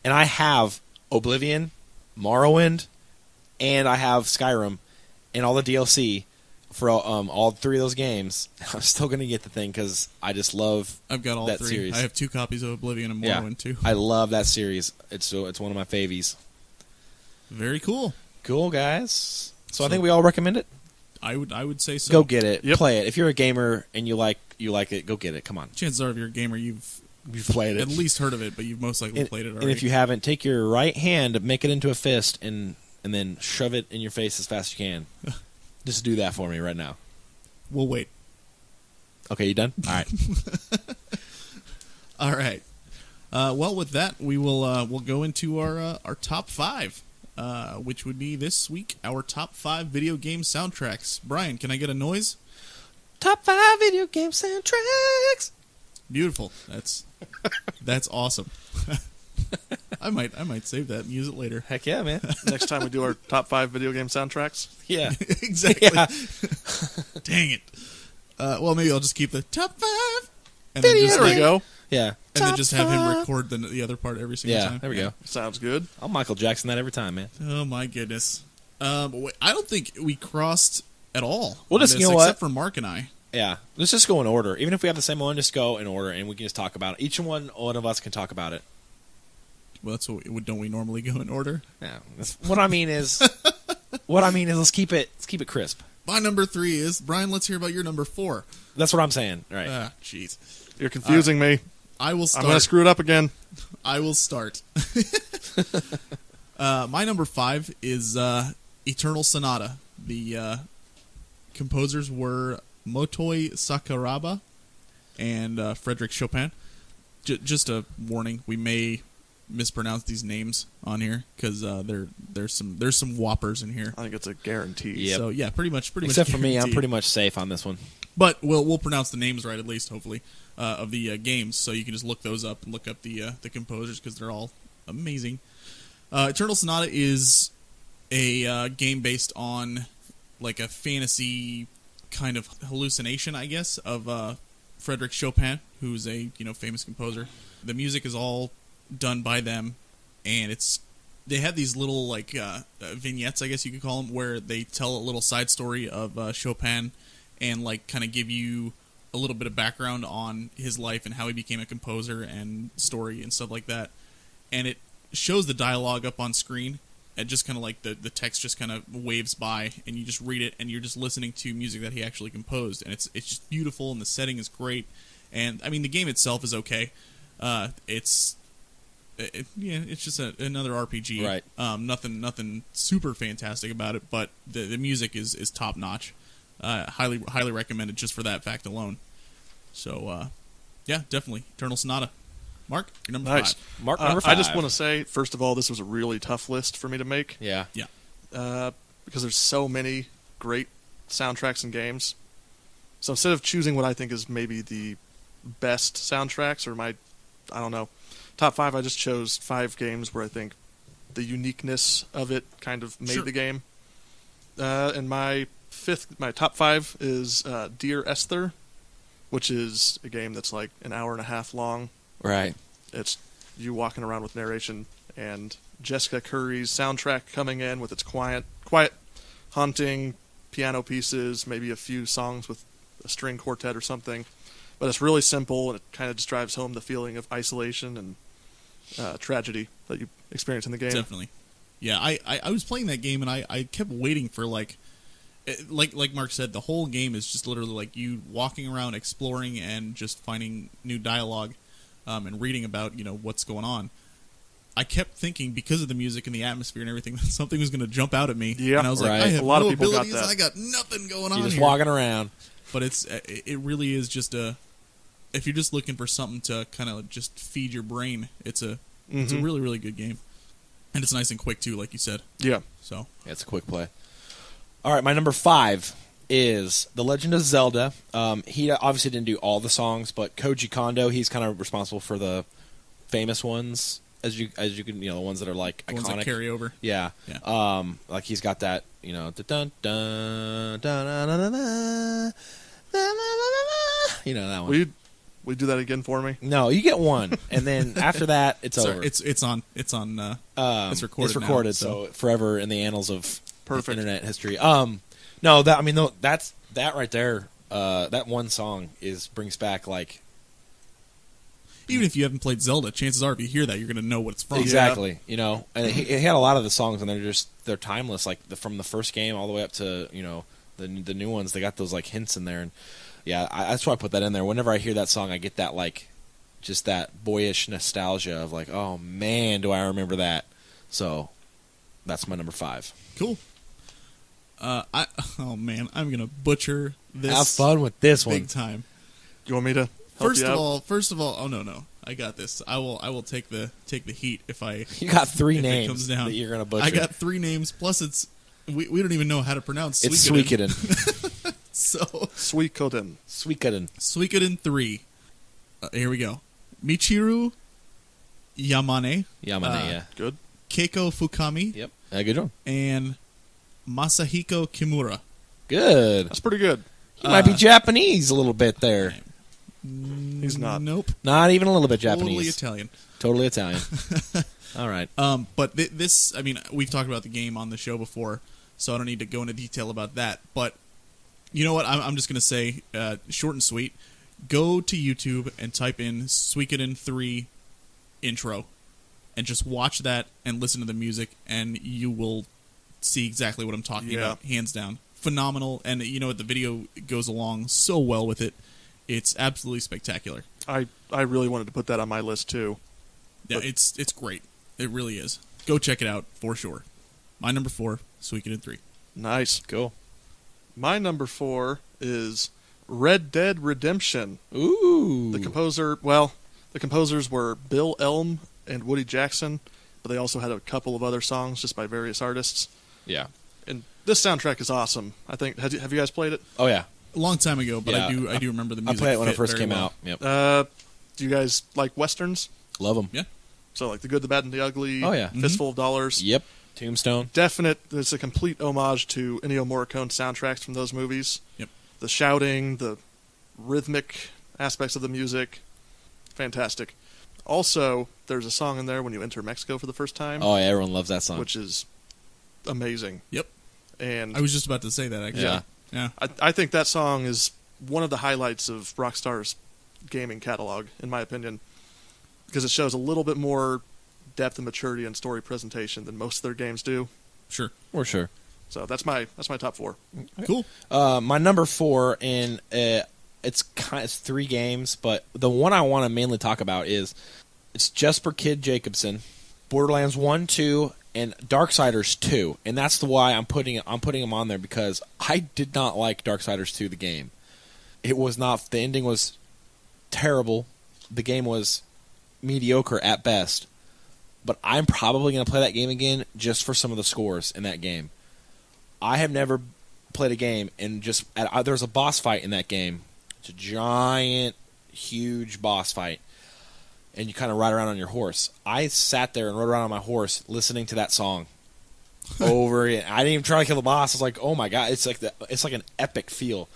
and I have Oblivion, Morrowind, and I have Skyrim, and all the DLC for all three of those games. I'm still going to get the thing because I just love I've got all that three. series. I have 2 copies of Oblivion and Yeah. Morrowind, too. I love that series. It's one of my favies. Very cool. Cool, guys. So I So- think we all recommend it. I would say so. Go get it. Yep. Play it. If you're a gamer and you like it, go get it. Come on. Chances are, if you're a gamer, you've You've played it. at least heard of it, but you've most likely And, played it already. and if you haven't, take your right hand, make it into a fist, and then shove it in your face as fast as you can. Just do that for me right now. We'll wait. Okay, you done? All right. All right. Well, with that, we'll go into our top 5, which would be this week our top 5 video game soundtracks. Brian, can I get a noise? Top 5 video game soundtracks. Beautiful. That's awesome. I might save that and use it later. Heck yeah, man. Next time we do our top 5 video game soundtracks. Yeah. Exactly. Yeah. Dang it. Well, maybe I'll just keep the top 5, and Video then just There we go. Yeah. and then Top just have him 5. record the other part every single Yeah, time. there we go. Sounds good. I'll Michael Jackson that every time, man. Oh my goodness. Wait, I don't think we crossed at all. Well, on just, this, you know what? except for Mark and I. Yeah. Let's just go in order. Even if we have the same one, just go in order, and we can just talk about it. Each one of us can talk about it. Well, that's what don't we normally go in order? Yeah. What I mean is, let's keep it crisp. My number 3 is Brian. Let's hear about your number 4. That's what I'm saying. Right. Ah, jeez. You're confusing me. I will start. I'm going to screw it up again. I will start. My number 5 is Eternal Sonata. The composers were Motoi Sakuraba and Frederick Chopin. Just a warning: we may mispronounce these names on here because there's some whoppers in here. I think it's a guarantee. Yep. So yeah, pretty much. Except for me, I'm guaranteed. pretty much safe on this one. But we'll pronounce the names right at least, hopefully, of the games. So you can just look those up and look up the composers because they're all amazing. Eternal Sonata is a game based on like a fantasy kind of hallucination, I guess, of Frederick Chopin, who's a famous composer. The music is all done by them, and they have these little like vignettes, I guess you could call them, where they tell a little side story of Chopin and like kind of give you a little bit of background on his life and how he became a composer and story and stuff like that. And it shows the dialogue up on screen, and just kind of like the text just kind of waves by, and you just read it, and you're just listening to music that he actually composed, and it's just beautiful, and the setting is great. And I mean, the game itself is okay. It's just another RPG. Right. Nothing super fantastic about it, but the music is top notch. Highly recommended just for that fact alone. So, yeah, definitely Eternal Sonata. Mark, your number Nice. 5. Mark, number 5. I just want to say, first of all, this was a really tough list for me to make. Yeah. Because there's so many great soundtracks and games. So instead of choosing what I think is maybe the best soundtracks or my, I don't know, top 5, I just chose 5 games where I think the uniqueness of it kind of made the game. And my top 5 is Dear Esther, which is a game that's like an hour and a half long. Right. It's you walking around with narration, and Jessica Curry's soundtrack coming in with its quiet, haunting piano pieces, maybe a few songs with a string quartet or something. But it's really simple, and it kind of just drives home the feeling of isolation and tragedy that you experience in the game. Definitely. Yeah, I was playing that game, and I kept waiting for like Mark said, the whole game is just literally like you walking around, exploring, and just finding new dialogue. And reading about what's going on. I kept thinking, because of the music and the atmosphere and everything, that something was going to jump out at me. Yeah, and I was like, I have a lot no of people abilities. got that. I got nothing going on You're just here. walking around. But it really is just if you're just looking for something to kind of just feed your brain, it's a really, really good game. And it's nice and quick too, like you said. Yeah. So Yeah, it's a quick play. All right, my number 5 is The Legend of Zelda. He obviously didn't do all the songs, but Koji Kondo, he's kind of responsible for the famous ones, as you can, the ones that are like the iconic. ones that carry over. Yeah. Like he's got that, dun dun dun dun dun dun, that one. Will you do that again for me? No, you get one, and then after that, it's Sorry, over. it's recorded. It's recorded. recorded, Now, so forever in the annals of Perfect. internet history. No, that's that right there. That one song brings back like even if you haven't played Zelda, chances are if you hear that, you're going to know what it's from. exactly. And he had a lot of the songs, and they're timeless. Like from the first game all the way up to the new ones. They got those like hints in there, and yeah, that's why I put that in there. Whenever I hear that song, I get that like just that boyish nostalgia of like, oh man, do I remember that? So that's my number 5. Cool. Oh man, I'm gonna butcher this. Have fun with this big one. time. You want me to help you out? First of all, oh no, I got this. I will take the heat if I. You got 3 if it names comes down. that you're gonna butcher. I got 3 names. Plus, we don't even know how to pronounce. It's Suikoden. Suikoden. So Suikoden. Suikoden 3. Here we go. Michiru Yamane. Yeah. Good. Keiko Fukami. Yep. Good one. And Masahiko Kimura. Good. That's pretty good. He might be Japanese a little bit there. He's not. Nope. Not even a little bit Totally Japanese. Italian. Totally Italian. All right. But this, I mean, we've talked about the game on the show before, so I don't need to go into detail about that. But you know what? I'm just going to say, short and sweet, go to YouTube and type in Suikoden 3 intro, and just watch that and listen to the music, and you will see exactly what I'm talking about, hands down. Phenomenal, and the video goes along so well with it. It's absolutely spectacular. I really wanted to put that on my list too. Yeah, But- it's great. It really is. Go check it out for sure. My number 4, Suikoden 3. Nice. Cool. My number 4 is Red Dead Redemption. Ooh. The composers were Bill Elm and Woody Jackson, but they also had a couple of other songs just by various artists. Yeah. And this soundtrack is awesome. I think have you guys played it? Oh yeah. A long time ago, but Yeah, I do remember the I music. played it when it fit first very came well. out. Yep. Do you guys like westerns? Love them. Yeah. So like The Good, the Bad, and the Ugly. Oh, yeah. Fistful of Dollars. Yep. Tombstone. Definite. It's a complete homage to Ennio Morricone soundtracks from those movies. Yep. The shouting, the rhythmic aspects of the music, fantastic. Also, there's a song in there when you enter Mexico for the first time, Oh, yeah, everyone loves that song. which is amazing. Yep. And I was just about to say that, actually. Yeah. I think that song is one of the highlights of Rockstar's gaming catalog, in my opinion, because it shows a little bit more depth and maturity and story presentation than most of their games do. Sure. For sure. So that's my top 4. Cool. My number 4, and it's 3 games, but the one I want to mainly talk about is it's Jesper Kid Jacobson, Borderlands 1, 2, and Darksiders 2, and that's the why I'm putting them on there, because I did not like Darksiders 2, the game. It was not. The ending was terrible. The game was mediocre at best. But I'm probably going to play that game again just for some of the scores in that game. I have never played a game and there's a boss fight in that game. It's a giant, huge boss fight. And you kind of ride around on your horse. I sat there and rode around on my horse listening to that song over it. I didn't even try to kill the boss. I was like, oh my god, it's like an epic feel.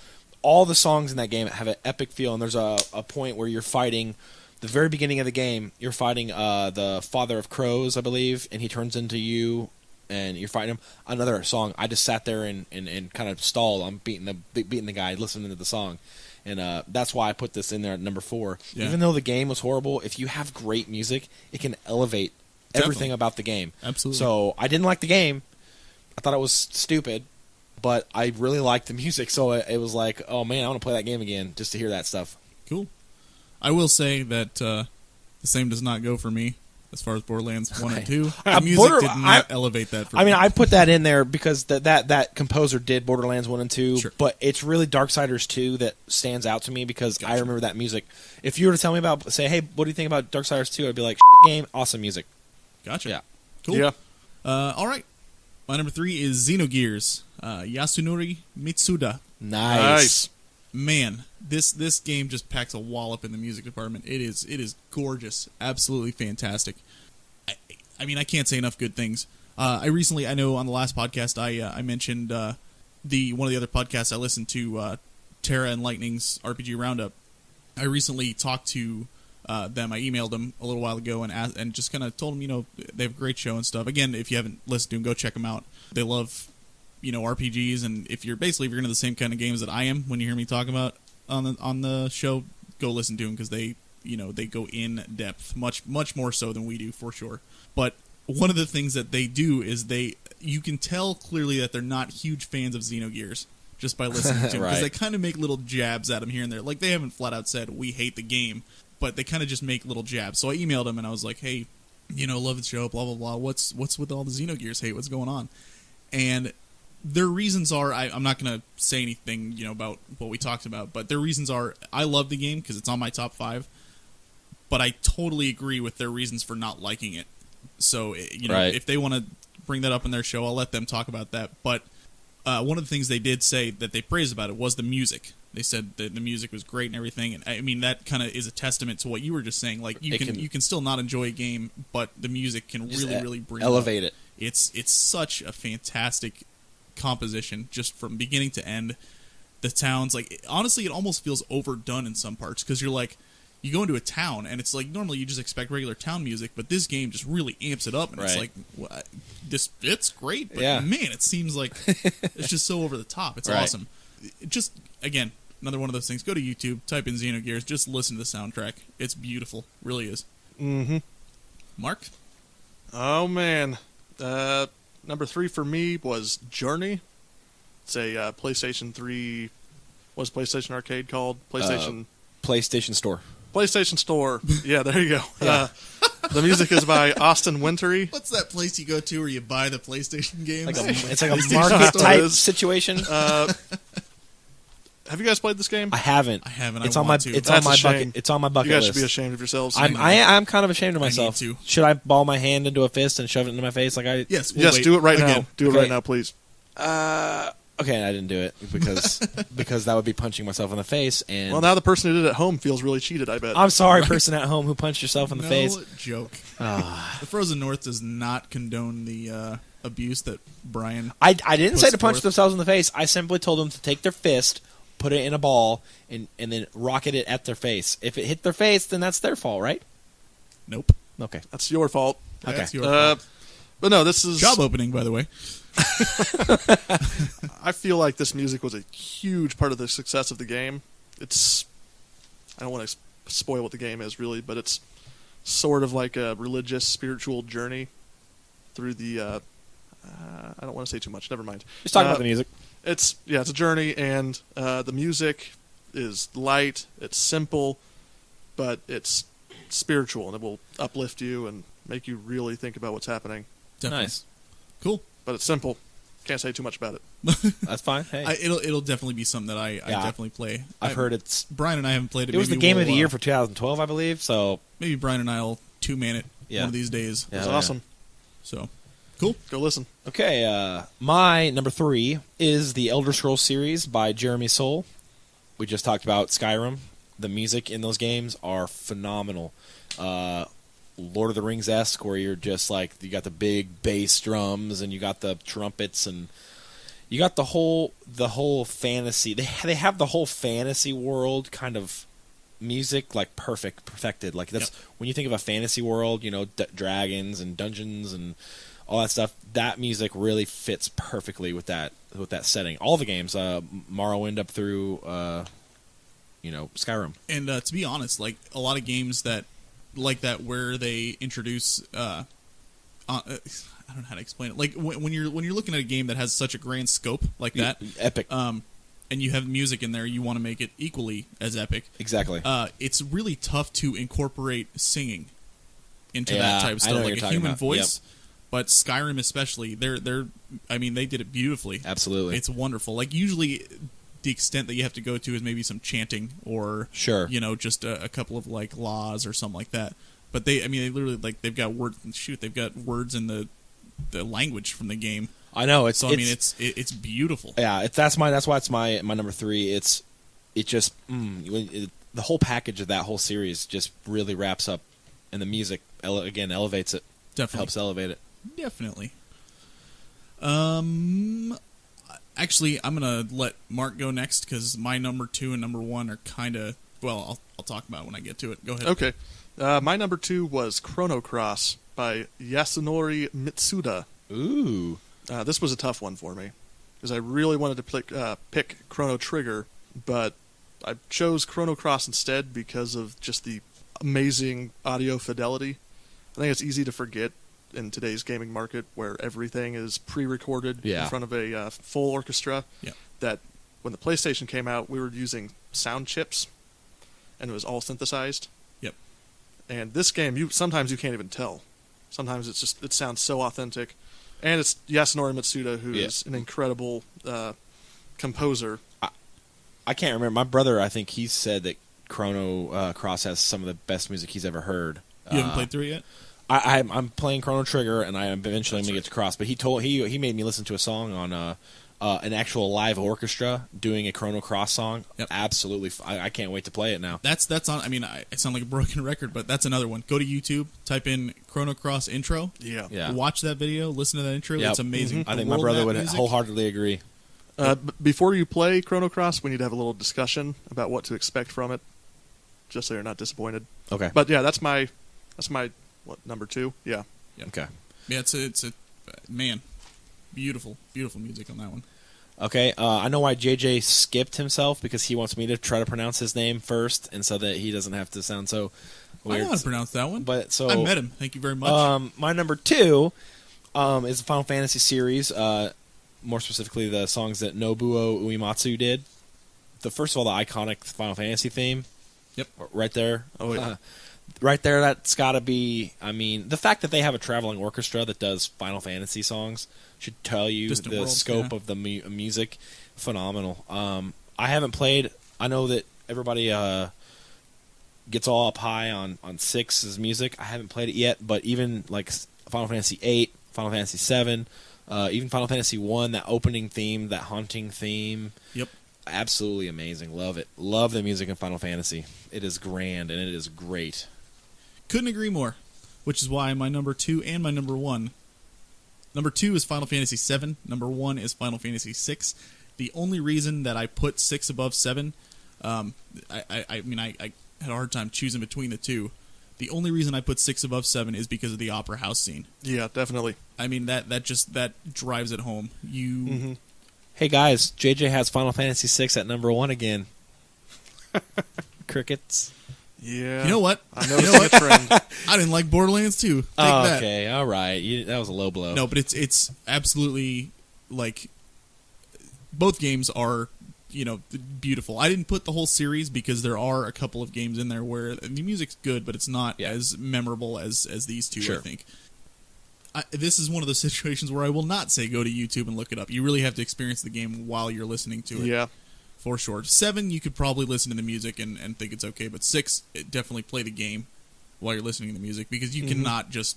All the songs in that game have an epic feel, and there's a point where you're fighting. The very beginning of the game, you're fighting the Father of Crows, I believe, and he turns into you, and you're fighting him. Another song. I just sat there and kind of stalled. I'm beating the guy, listening to the song, and that's why I put this in there at number 4. Yeah. Even though the game was horrible, if you have great music, it can elevate everything about the game. Absolutely. So I didn't like the game. I thought it was stupid, but I really liked the music. So it was like, oh man, I want to play that game again just to hear that stuff. Cool. I will say that the same does not go for me as far as Borderlands 1 and 2. The music did not elevate that for me. I mean, I put that in there because that composer did Borderlands 1 and 2, Sure. but it's really Darksiders 2 that stands out to me because I remember that music. If you were to tell me say, hey, what do you think about Darksiders 2? I'd be like, game, awesome music. Gotcha. Yeah. Cool. Yeah. All right. My number 3 is Xenogears, Yasunori Mitsuda. Nice. Man, this game just packs a wallop in the music department. It is gorgeous, absolutely fantastic. I mean, I can't say enough good things. I know on the last podcast I mentioned one of the other podcasts I listened to, Terra and Lightning's RPG Roundup. I recently talked to them. I emailed them a little while ago and just kind of told them, they have a great show and stuff. Again, if you haven't listened to them, go check them out. They love RPGs, and if you're into the same kind of games that I am, when you hear me talk about on the show, go listen to them because they go in depth, much more so than we do for sure. But one of the things that they do is you can tell clearly that they're not huge fans of Xenogears just by listening to them, because they kind of make little jabs at them here and there. Like, they haven't flat out said we hate the game, but they kind of just make little jabs. So I emailed them and I was like, hey, love the show, blah blah blah. What's with all the Xenogears hate? What's going on? And their reasons are, I'm not going to say anything, about what we talked about, but their reasons are, I love the game because it's on my top 5, but I totally agree with their reasons for not liking it. So, if they want to bring that up in their show, I'll let them talk about that. But one of the things they did say that they praised about it was the music. They said that the music was great and everything, and I mean, that kind of is a testament to what you were just saying. Like, you can still not enjoy a game, but the music can really bring elevate it. It's such a fantastic composition, just from beginning to end. The towns, like, honestly, it almost feels overdone in some parts, because you're like, you go into a town and it's like, normally you just expect regular town music, but this game just really amps it up, and it's like, it's great, but man, it seems like it's just so over the top. It's awesome. Just, again, another one of those things. Go to YouTube, type in Xenogears, just listen to the soundtrack. It's beautiful, really is. Mark? Oh man, number 3 for me was Journey. It's a PlayStation 3. What's PlayStation Arcade called? PlayStation Store. PlayStation Store. Yeah, there you go. The music is by Austin Wintory. What's that place you go to where you buy the PlayStation games? It's like a market type situation. Have you guys played this game? I haven't. It's on my bucket. It's on my bucket list. You guys list. should be ashamed of yourselves. I'm kind of ashamed of myself. I need to. Should I ball my hand into a fist and shove it into my face? Yes. Yes, do it right now. Do it right now, please. Okay, I didn't do it because that would be punching myself in the face. And well, now the person who did it at home feels really cheated, I bet. I'm sorry, person at home who punched yourself in the face. No joke. The Frozen North does not condone the abuse that Brian. I didn't say puts to punch forth. themselves in the face. I simply told them to take their fist, put it in a ball, and then rocket it at their face. If it hit their face, then that's their fault, right? Nope. Okay. That's your fault. Okay. That's your fault. But no, this is Job opening, by the way. I feel like this music was a huge part of the success of the game. It's I don't want to spoil what the game is really, but it's sort of like a religious, spiritual journey through the. I don't want to say too much. Never mind. Just talk about the music. It's a journey, and the music is light. It's simple, but it's spiritual, and it will uplift you and make you really think about what's happening. Definitely. Nice. Cool. But it's simple. Can't say too much about it. That's fine. Hey, It'll definitely be something that I definitely play. I've heard it's. Brian and I haven't played it. It was the Maybe game of the we'll, year for 2012, I believe. So maybe Brian and I'll two-man it Yeah. one of these days. Yeah. It's awesome. So, cool. Go listen. okay, my number 3 is the Elder Scrolls series by Jeremy Soule. We just talked about Skyrim. The music in those games are phenomenal. Lord of the Rings-esque, where you're just like you got the big bass drums and you got the trumpets and you got the whole fantasy. They have the whole fantasy world kind of music like perfected. Like that's when you think of a fantasy world, you know, dragons and dungeons and all that stuff. That music really fits perfectly with that setting. All the games, Morrowind up through, Skyrim. And to be honest, like a lot of games that like that where they introduce I don't know how to explain it. Like when you're looking at a game that has such a grand scope like that, Epic. and you have music in there, you want to make it equally as epic. Exactly. It's really tough to incorporate singing into Yeah, that type of I know stuff, what like you're a talking human about. voice. But Skyrim especially, they did it beautifully. Absolutely. It's wonderful. Like usually the extent that you have to go to is maybe some chanting or Sure. just a couple of like laws or something like that. But they literally like they've got words in the language from the game. I know. It's beautiful. Yeah, that's why it's my number 3. The whole package of that whole series just really wraps up, and the music elevates it. Definitely Helps elevate it. Definitely. Actually, I'm gonna let Mark go next because my number 2 and number 1 are kind of I'll talk about it when I get to it. Go ahead. Okay. My number 2 was Chrono Cross by Yasunori Mitsuda. Ooh. This was a tough one for me because I really wanted to pick Chrono Trigger, but I chose Chrono Cross instead because of just the amazing audio fidelity. I think it's easy to forget in today's gaming market where everything is pre-recorded in front of a full orchestra. Yeah. That when the PlayStation came out, we were using sound chips, and it was all synthesized. Yep. And this game, sometimes you can't even tell. Sometimes it sounds so authentic. And it's Yasunori Mitsuda, who is an incredible composer. I can't remember. My brother, I think he said that Chrono Cross has some of the best music he's ever heard. You haven't played through it yet? I'm playing Chrono Trigger, and I am eventually going to get to Cross. But he made me listen to a song on an actual live orchestra doing a Chrono Cross song. Yep. Absolutely, I can't wait to play it now. That's on. I mean, I sound like a broken record, but that's another one. Go to YouTube, type in Chrono Cross intro. Yeah. Watch that video, listen to that intro. Yep. It's amazing. I The think my world brother map would music, wholeheartedly agree. Before you play Chrono Cross, we need to have a little discussion about what to expect from it, just so you're not disappointed. Okay. But yeah, that's my number 2? Yeah. Yep. Okay. Yeah, it's a man, beautiful music on that one. Okay, I know why JJ skipped himself because he wants me to try to pronounce his name first, and so that he doesn't have to sound so I weird. know how to pronounce that one. But so I met him. Thank you very much. my number 2 is the Final Fantasy series. More specifically, the songs that Nobuo Uematsu did. First of all, the iconic Final Fantasy theme. Yep. Right there. Oh, yeah. Right there, that's got to be... I mean, the fact that they have a traveling orchestra that does Final Fantasy songs should tell you Distant the Worlds, scope yeah. of the music. Phenomenal. I haven't played... I know that everybody gets all up high on 6's music. I haven't played it yet, but even like Final Fantasy 8, Final Fantasy 7, even Final Fantasy 1, that opening theme, that haunting theme... Yep. Absolutely amazing. Love it. Love the music in Final Fantasy. It is grand, and it is great. Couldn't agree more. Which is why my number 2 and my number 1, Number 2 is Final Fantasy 7. Number 1 is Final Fantasy 6. The only reason that I put 6 above 7, I had a hard time choosing between the two. The only reason I put 6 above 7 is because of the Opera House scene. Yeah, definitely. I mean, that drives it home. Hey guys, JJ has Final Fantasy 6 at number 1 again. Crickets. Yeah. You know what? I noticed a trend. I didn't like Borderlands 2. Take that. Okay, all right. That was a low blow. No, but it's absolutely, like, both games are, beautiful. I didn't put the whole series because there are a couple of games in there where the music's good, but it's not as memorable as these two, Sure. I think. This is one of those situations where I will not say go to YouTube and look it up. You really have to experience the game while you're listening to it. Yeah. For sure. 7, you could probably listen to the music and think it's okay, but 6, definitely play the game while you're listening to the music, because you cannot just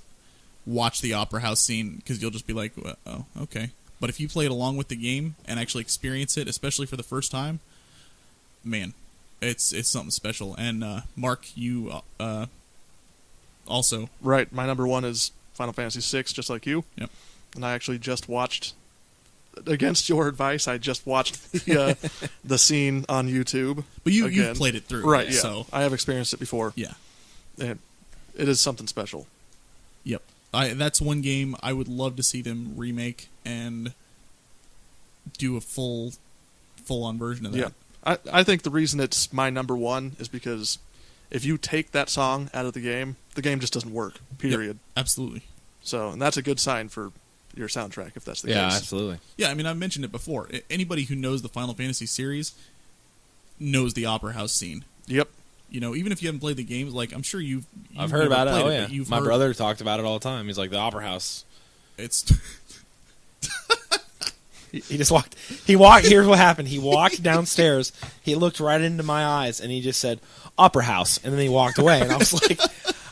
watch the Opera House scene, because you'll just be like, oh, okay. But if you play it along with the game and actually experience it, especially for the first time, man, it's something special. And Mark, you also... Right, my number 1 is Final Fantasy 6, just like you. Yep. And I actually just watched, against your advice, I just watched the scene on YouTube. But you've played it through. Right, yeah. So. I have experienced it before. Yeah. And it is something special. Yep. That's one game I would love to see them remake and do a full-on version of that. Yeah. I think the reason it's my number 1 is because if you take that song out of the game just doesn't work, period. Yep, absolutely. So, and that's a good sign for your soundtrack, if that's the Yeah, case. absolutely. Yeah, I mean, I've mentioned it before. Anybody who knows the Final Fantasy series knows the Opera House scene. Yep. Even if you haven't played the games, like, I'm sure I've heard about it. Oh, yeah. But My brother talked about it all the time. He's like, the Opera House. It's... He just walked. Here's what happened. He walked downstairs. He looked right into my eyes, and he just said, "Opera House," and then he walked away. And I was like,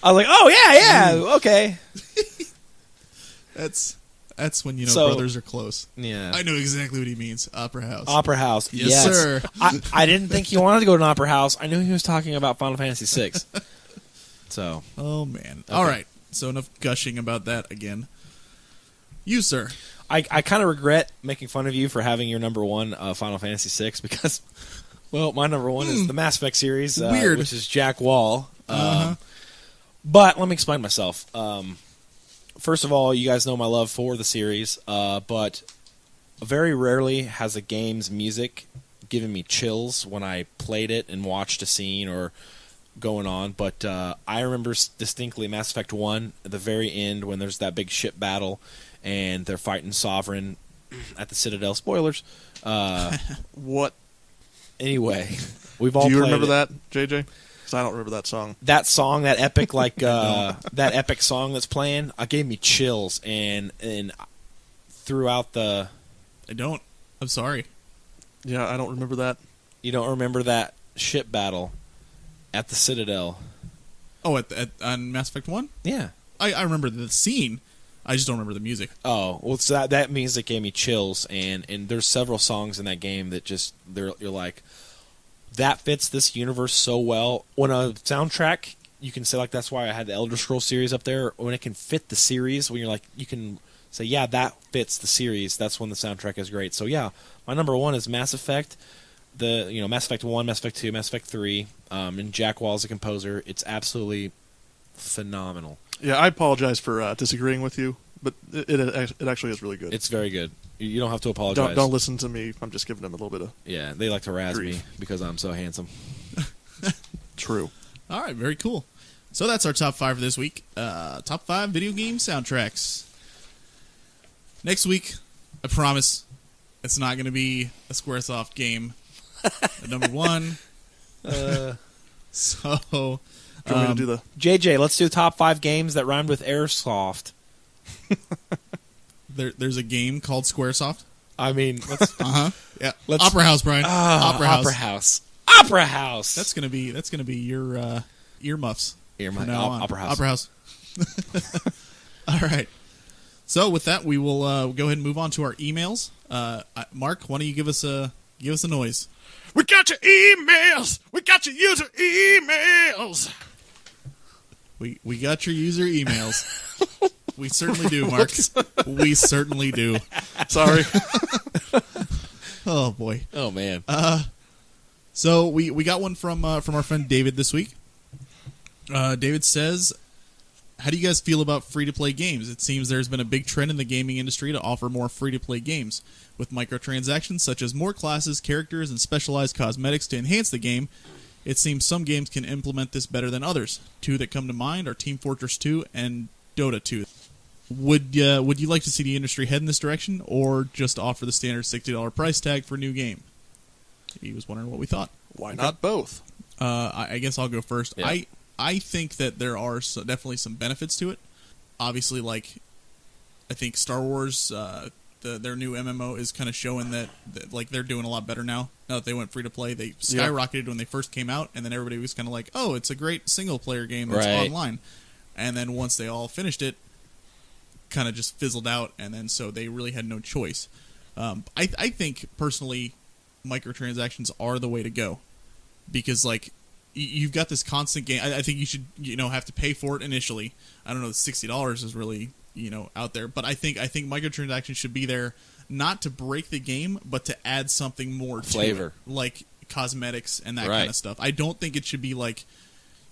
"Oh yeah, okay." That's when brothers are close. Yeah, I know exactly what he means. Opera House. Opera House. Yes, sir. I didn't think he wanted to go to an Opera House. I knew he was talking about Final Fantasy VI. So. Oh man. Okay. All right. So enough gushing about that again. You, sir. I kind of regret making fun of you for having your number 1 Final Fantasy VI because, well, my number 1 is the Mass Effect series, which is Jack Wall. But let me explain myself. First of all, you guys know my love for the series, but very rarely has a game's music given me chills when I played it and watched a scene or going on. But I remember distinctly Mass Effect 1 at the very end when there's that big ship battle and they're fighting Sovereign at the Citadel. Spoilers. What? Anyway, we've all. Do you played remember it. that, JJ? Because I don't remember that song. That song, that epic, that epic song that's playing, gave me chills, and throughout the. I don't. I'm sorry. Yeah, I don't remember that. You don't remember that ship battle at the Citadel? Oh, on Mass Effect 1? Yeah. I remember the scene. I just don't remember the music. Oh, well, so that music gave me chills, and there's several songs in that game that just you're like, that fits this universe so well. When a soundtrack, you can say like that's why I had the Elder Scrolls series up there. When it can fit the series, when you're like you can say yeah that fits the series. That's when the soundtrack is great. So yeah, my number 1 is Mass Effect. Mass Effect 1, Mass Effect 2, Mass Effect 3, and Jack Wall as a composer. It's absolutely phenomenal. Yeah, I apologize for disagreeing with you, but it actually is really good. It's very good. You don't have to apologize. Don't listen to me. I'm just giving them a little bit of... Yeah, they like to razz grief. me because I'm so handsome. True. All right, very cool. So that's our top 5 for this week. Top 5 video game soundtracks. Next week, I promise, it's not going to be a Squaresoft game. Number 1. So... Do you want me to do the... JJ, let's do top 5 games that rhymed with airsoft. There's a game called Squaresoft. I mean, let's... Yeah. Opera House, Brian. Opera House. Opera House. Opera House. That's gonna be your earmuffs. Opera House. Opera House. All right. So with that, we will go ahead and move on to our emails. Mark, why don't you give us a noise? We got your emails. We got your user emails. We got your user emails. We certainly do, Mark. We certainly do. Sorry. Oh boy. Oh man. So we got one from our friend David this week. David says, how do you guys feel about free-to-play games? It seems there's been a big trend in the gaming industry to offer more free-to-play games. With microtransactions such as more classes, characters, and specialized cosmetics to enhance the game, it seems some games can implement this better than others. Two that come to mind are Team Fortress 2 and Dota 2. Would you like to see the industry head in this direction, or just offer the standard $60 price tag for a new game? He was wondering what we thought. Why not both? I guess I'll go first. Yeah. I think that there are definitely some benefits to it. Obviously, like, I think Star Wars, their new MMO is kind of showing that like they're doing a lot better now. Now that they went free to play, they skyrocketed when they first came out, and then everybody was kind of like, "Oh, it's a great single player game that's online." And then once they all finished it, kind of just fizzled out, and then so they really had no choice. I think personally, microtransactions are the way to go, because like you've got this constant game. I think you should have to pay for it initially. I don't know, $60 is really out there, but I think microtransactions should be there not to break the game, but to add something more flavor, to it, like cosmetics and that kind of stuff. I don't think it should be like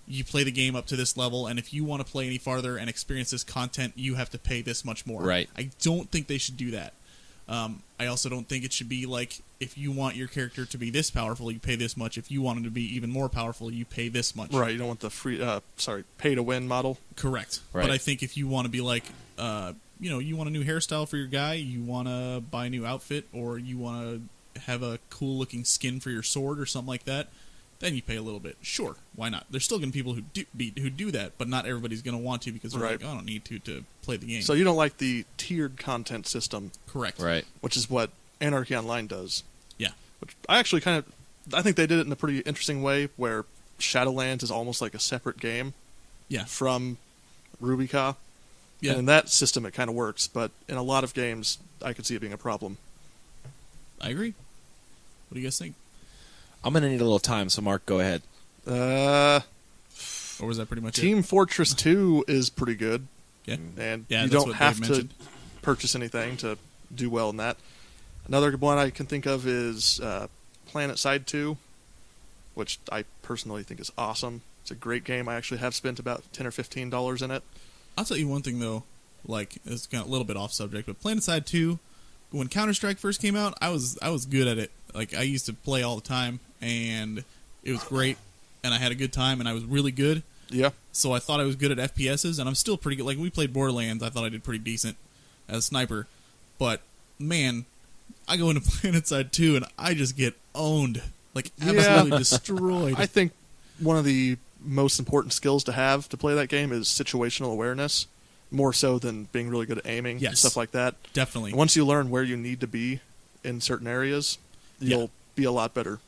you play the game up to this level, and if you want to play any farther and experience this content, you have to pay this much more. Right. I don't think they should do that. I also don't think it should be like, if you want your character to be this powerful, you pay this much. If you want him to be even more powerful, you pay this much. Right, you don't want the pay to win model. Correct. Right. But I think if you want to be like, you want a new hairstyle for your guy, you want to buy a new outfit, or you want to have a cool looking skin for your sword or something like that, then you pay a little bit. Sure, why not? There's still going to be people who do that, but not everybody's going to want to, because they're like, oh, I don't need to play the game. So you don't like the tiered content system. Correct. Right. Which is what Anarchy Online does. Yeah. Which I actually I think they did it in a pretty interesting way, where Shadowlands is almost like a separate game. Yeah. From Rubica. Yeah. And in that system, it kind of works, but in a lot of games, I could see it being a problem. I agree. What do you guys think? I'm going to need a little time, so Mark, go ahead. Or was that pretty much Team Fortress 2 is pretty good. Yeah. And Yeah, you that's don't what have Dave to mentioned. purchase anything to do well in that. Another good one I can think of is Planet Side 2, which I personally think is awesome. It's a great game. I actually have spent about $10 or $15 in it. I'll tell you one thing, though. Like, it's kind of a little bit off subject, but Planet Side 2, when Counter-Strike first came out, I was good at it. Like, I used to play all the time, and it was great, and I had a good time, and I was really good. Yeah. So I thought I was good at FPSs, and I'm still pretty good. Like, we played Borderlands, I thought I did pretty decent as a sniper. But, man, I go into Planet Side 2, and I just get owned. Like, absolutely destroyed. I think one of the most important skills to have to play that game is situational awareness, more so than being really good at aiming and stuff like that. Definitely. Once you learn where you need to be in certain areas, you'll be a lot better.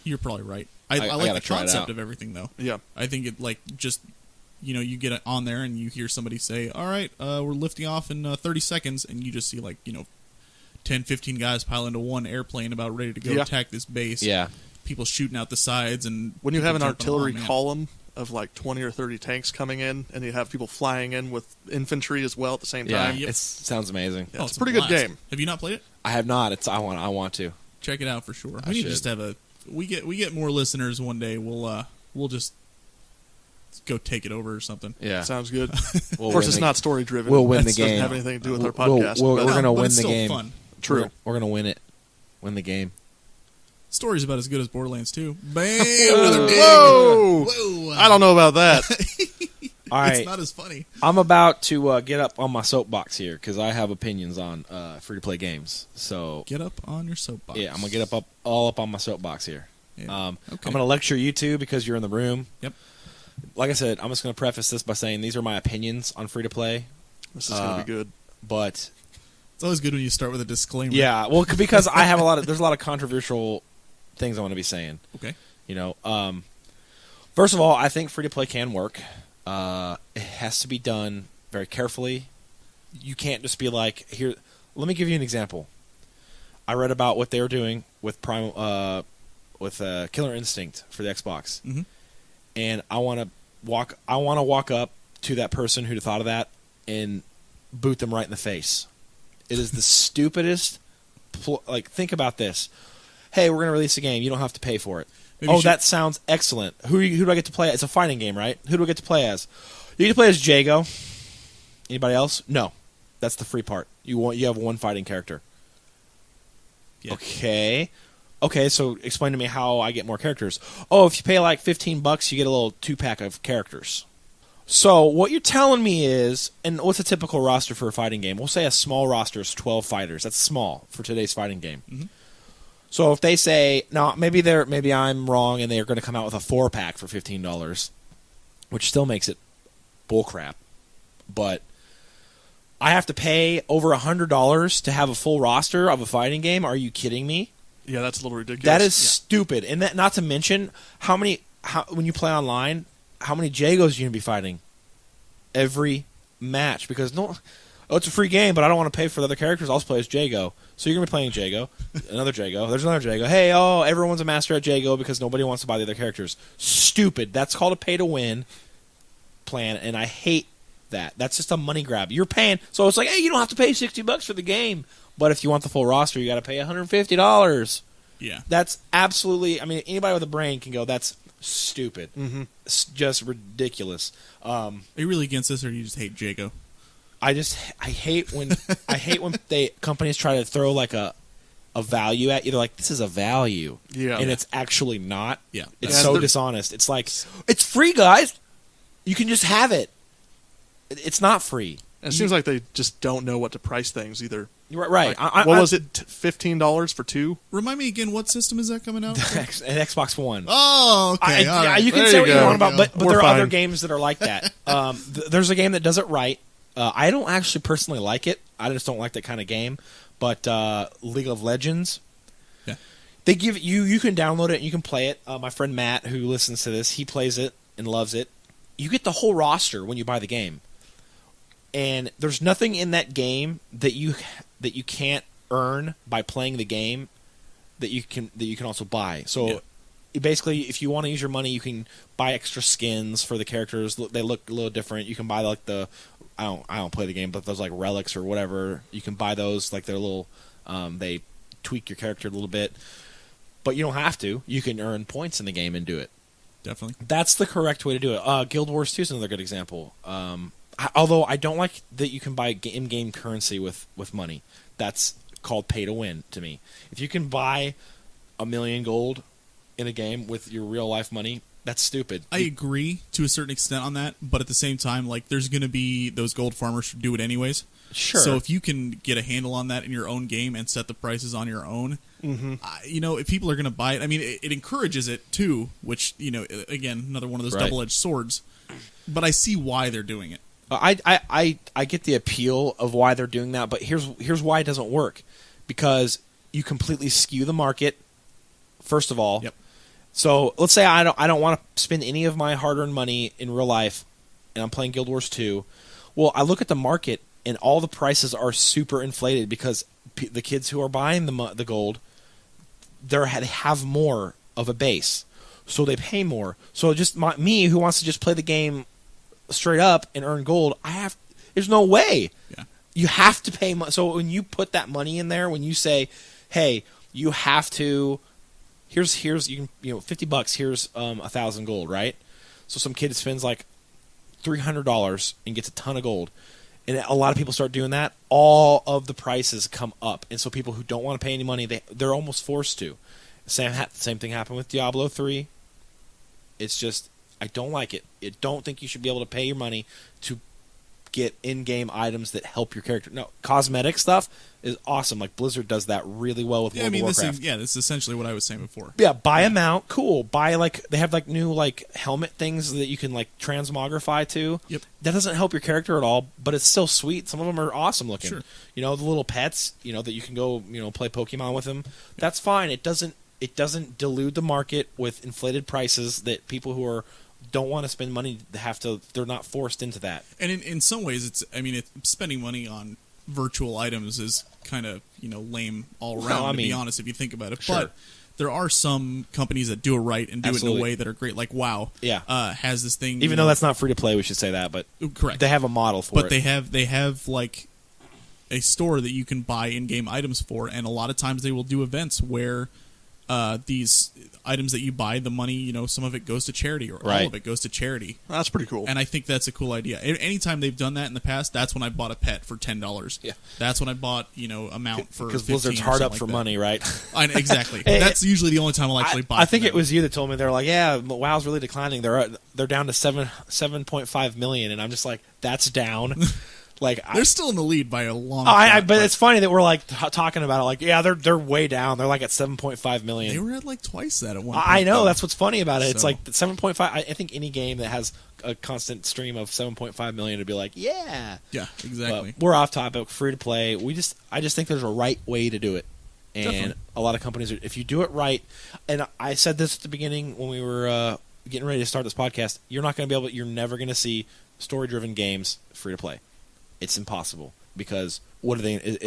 You're probably right. I like gotta the try it concept out. of everything, though. Yeah. I think it, like, just, you get it on there and you hear somebody say, all right, we're lifting off in 30 seconds, and you just see, like, 10, 15 guys pile into one airplane about ready to go attack this base. Yeah. People shooting out the sides. And when you have an jumping artillery on, man. column of like 20 or 30 tanks coming in, and you have people flying in with infantry as well at the same Yeah, time. it sounds amazing. Yeah, it's a a pretty good blast. game. Have you not played it? I have not. I want to. Check it out for sure. I We need should. to just have we get more listeners one day. We'll just go take it over or something. Yeah. Sounds good. We'll of course, win it's the- not story driven. We'll win the Doesn't game. have anything to do with our We'll- podcast. we'll- but we're gonna but win it's the still game. fun. True. We're gonna win it. Win the game. Story's about as good as Borderlands 2. Bam! Another ding. Whoa! Whoa! I don't know about that. All right. It's not as funny. I'm about to get up on my soapbox here because I have opinions on free-to-play games. So Get up on your soapbox. yeah, I'm gonna get all up on my soapbox here. Yeah. I'm Okay. gonna lecture you too because you're in the room. Yep. Like I said, I'm just gonna preface this by saying these are my opinions on free-to-play. This is going to be good. But It's always good when you start with a disclaimer. yeah, well, because I have there's a lot of controversial things I want to be saying. Okay. First of all, I think free-to-play can work. It has to be done very carefully. You can't just be like, here, let me give you an example. I read about what they were doing with Killer Instinct for the Xbox. Mhm. And I want to walk up to that person who thought of that and boot them right in the face. It is the stupidest. Think about this. Hey, we're going to release a game. You don't have to pay for it. That sounds excellent. Who do I get to play as? It's a fighting game, right? Who do I get to play as? You get to play as Jago. Anybody else? No. That's the free part. You have one fighting character. Yeah. Okay, so explain to me how I get more characters. Oh, if you pay like $15, you get a little 2-pack of characters. So what you're telling me is, and what's a typical roster for a fighting game? We'll say a small roster is 12 fighters. That's small for today's fighting game. Mm-hmm. So if they say, no, maybe I'm wrong, and they're going to come out with a 4-pack for $15, which still makes it bullcrap. But I have to pay over $100 to have a full roster of a fighting game? Are you kidding me? Yeah, that's a little ridiculous. That is stupid. And that, not to mention, when you play online, how many Jagos are you going to be fighting every match? Because it's a free game, but I don't want to pay for the other characters. I'll just play as Jago. So you're going to be playing Jago, another Jago. There's another Jago. Hey, everyone's a master at Jago because nobody wants to buy the other characters. Stupid. That's called a pay-to-win plan, and I hate that. That's just a money grab. You're paying, so it's like, hey, you don't have to pay $60 for the game, but if you want the full roster, you got to pay $150. Yeah, that's absolutely. I mean, anybody with a brain can go, that's stupid. Mm-hmm. It's just ridiculous. Are you really against this, or do you just hate Jago? I hate when companies try to throw like a value at you. They're like, this is a value, and it's actually not. Yeah, it's so dishonest. It's like, it's free, guys. You can just have it. It's not free. It seems like they just don't know what to price things either. Right. Like, what was it? $15 for 2? Remind me again, what system is that coming out? An Xbox One. Oh, okay. You can say what you want about, but there are other games that are like that. There's a game that does it right. I don't actually personally like it. I just don't like that kind of game. But League of Legends, they give you can download it and you can play it. My friend Matt, who listens to this, he plays it and loves it. You get the whole roster when you buy the game. And there's nothing in that game that you can't earn by playing the game that you can also buy. So basically, if you want to use your money, you can buy extra skins for the characters. They look a little different. You can buy like I don't play the game, but those like relics or whatever. You can buy those, like they're little. They tweak your character a little bit, but you don't have to. You can earn points in the game and do it. Definitely, that's the correct way to do it. Guild Wars 2 is another good example. Although I don't like that you can buy in-game currency with money. That's called pay-to-win to me. If you can buy 1,000,000 gold in a game with your real-life money, that's stupid. I agree to a certain extent on that, but at the same time, like, there's going to be those gold farmers who do it anyways. Sure. So if you can get a handle on that in your own game and set the prices on your own, if people are going to buy it, I mean, it encourages it too, which, again, another one of those double-edged swords. But I see why they're doing it. I get the appeal of why they're doing that, but here's why it doesn't work. Because you completely skew the market, first of all. Yep. So let's say I don't want to spend any of my hard-earned money in real life, and I'm playing Guild Wars 2. Well, I look at the market, and all the prices are super inflated because the kids who are buying the gold, they have more of a base, so they pay more. So just me, who wants to just play the game straight up and earn gold, there's no way. Yeah. You have to pay money. So when you put that money in there, when you say, hey, you have to, here's you can, $50, here's 1,000 gold, right? So some kid spends like $300 and gets a ton of gold. And a lot of people start doing that. All of the prices come up. And so people who don't want to pay any money, they're almost forced to. Same thing happened with Diablo 3. It's just, I don't like it. I don't think you should be able to pay your money to get in-game items that help your character. No, cosmetic stuff is awesome. Like Blizzard does that really well with World of Warcraft. This is essentially what I was saying before. Yeah, buy them out. Cool. Buy they have like new like helmet things that you can like transmogrify to. Yep. That doesn't help your character at all, but it's still sweet. Some of them are awesome looking. Sure. The little pets, that you can go, play Pokemon with them. Yep. That's fine. It doesn't dilute the market with inflated prices that people who don't want to spend money they're not forced into that. And in some ways it's spending money on virtual items is kind of lame all around. Well, I to be mean, honest, if you think about it, sure. but there are some companies that do it right and do it in Absolutely. a way that are great. Like WoW, has this thing. Even though that's not free to play, we should say that. But correct, they have a model for but it. they have like a store that you can buy in-game items for, and a lot of times they will do events where these items that you buy, the money, some of it goes to charity, or all Right. of it goes to charity. That's pretty cool. And I think that's a cool idea. Anytime they've done that in the past, that's when I bought a pet for $10. Yeah. That's when I bought, a mount for because 15 Blizzard's or hard something up like for that. money, right? Exactly. Hey, That's usually the only time I'll actually buy. I think from it them. was you that told me. They're like, yeah, WoW's really declining. They're down to 7.5 million, and I'm just like, that's down. Like They're still in the lead by a long but shot, it's funny that we're like talking about it. Like, yeah, they're way down. They're like at 7.5 million. they were at like twice that at one point. I know, though. that's what's funny about it. It's So- like 7.5. I think any game that has a constant stream of 7.5 million would be like, yeah. Yeah, exactly. But we're off topic. Free to play. I just think there's a right way to do it, and Definitely. a lot of companies, if you do it right, and I said this at the beginning when we were getting ready to start this podcast, you're never going to see story-driven games free to play. It's impossible because what are they?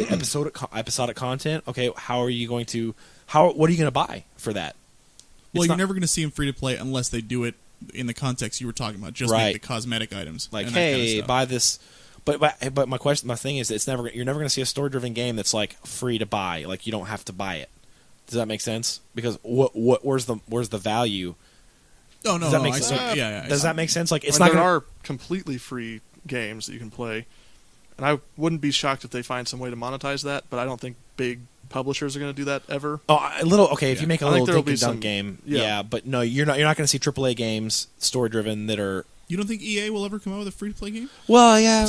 Episodic content? Okay, what are you going to buy for that? Well, It's you're not- never going to see them free to play unless they do it in the context you were talking about, just Right. make the cosmetic items. Like, and that kind of hey, stuff. buy this. But my thing is, you're never going to see a story-driven game that's like free to buy. Like, you don't have to buy it. Does that make sense? Because where's the value? Oh no, Does that no, make I sense? see. Yeah. Does that make sense? Like, it's I mean, not there gonna, are completely free games that you can play, and I wouldn't be shocked if they find some way to monetize that. But I don't think big publishers are going to do that ever. a little okay. If Yeah. you make a I think little there'll dink be and dunk some- game, yeah. but no, you're not going to see AAA games story-driven that are. You don't think EA will ever come out with a free to play game? Well, yeah,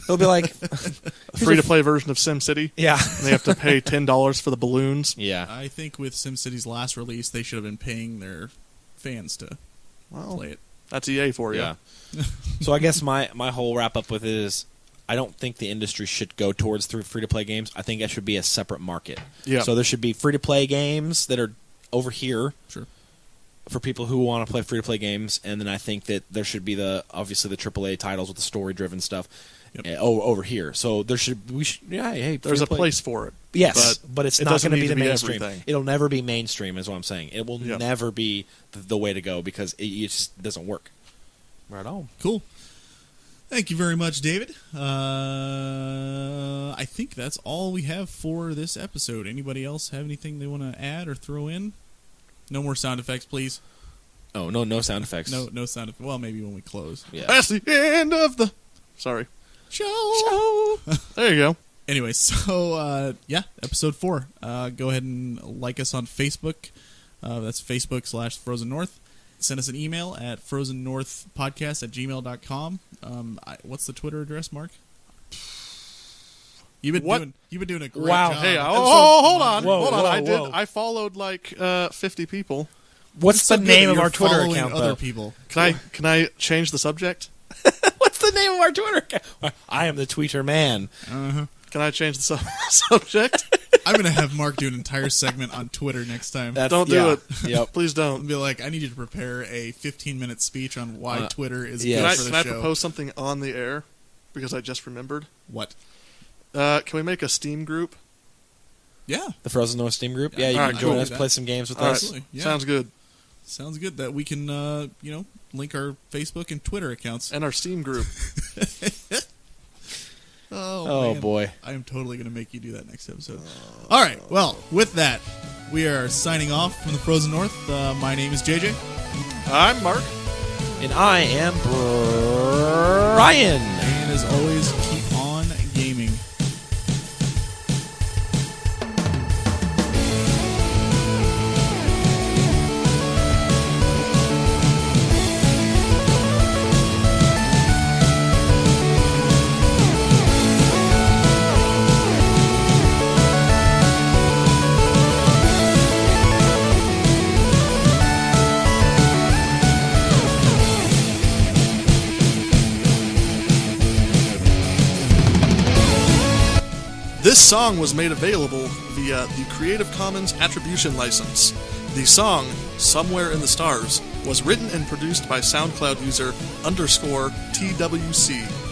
it'll be like A free to play version of SimCity. yeah, And they have to pay $10 for the balloons. yeah. I think with SimCity's last release, they should have been paying their fans to Well, play it. that's EA for you. Yeah. So I guess my whole wrap up with it is I don't think the industry should go towards free to play games. I think it should be a separate market. Yeah. So there should be free to play games that are over here Sure. for people who want to play free to play games, and then I think that there should be obviously the AAA titles with the story driven stuff. Yep. Over here. So there's a There's a place for it. Yes, but it's it not doesn't going to need be to the be mainstream. everything. It'll never be mainstream, is what I'm saying. It will Yep. never be the way to go because it just doesn't work. Right on. Cool. Thank you very much, David. I think that's all we have for this episode. Anybody else have anything they want to add or throw in? No more sound effects, please. Oh, no sound effects. No sound effects. Well, maybe when we close. Yeah. That's the end of the... Sorry. Show. There you go. Anyway, so episode 4. Go ahead and like us on Facebook. That's Facebook/Frozen North. Send us an email at frozennorthpodcast@gmail.com. What's the Twitter address, Mark? You've been doing a great Wow. job. Hey, Episode- hold on. Whoa, hold on. whoa. I followed like 50 people. What's It's so the good name that of you're our Twitter following account, other though? people. Can I change the subject? What's the name of our Twitter account? I am the tweeter man. Can I change the subject? I'm going to have Mark do an entire segment on Twitter next time. Don't do it. Yep. Please I'll don't. be like, I need you to prepare a 15-minute speech on why Twitter is yes. good Can I, for the can I show. propose something on the air? Because I just remembered. What? Can we make a Steam group? Yeah. The Frozen North Steam group. Yeah, you Alright, can join cool. us, play some games with All right. us. Absolutely, yeah. Sounds good. Sounds good that we can, link our Facebook and Twitter accounts. And our Steam group. Oh, man. boy. I am totally going to make you do that next episode. All right. Well, with that, we are signing off from the Frozen North. My name is JJ. I'm Mark. And I am Brian. And as always, keep on gaming. This song was made available via the Creative Commons Attribution License. The song, Somewhere in the Stars, was written and produced by SoundCloud user _TWC.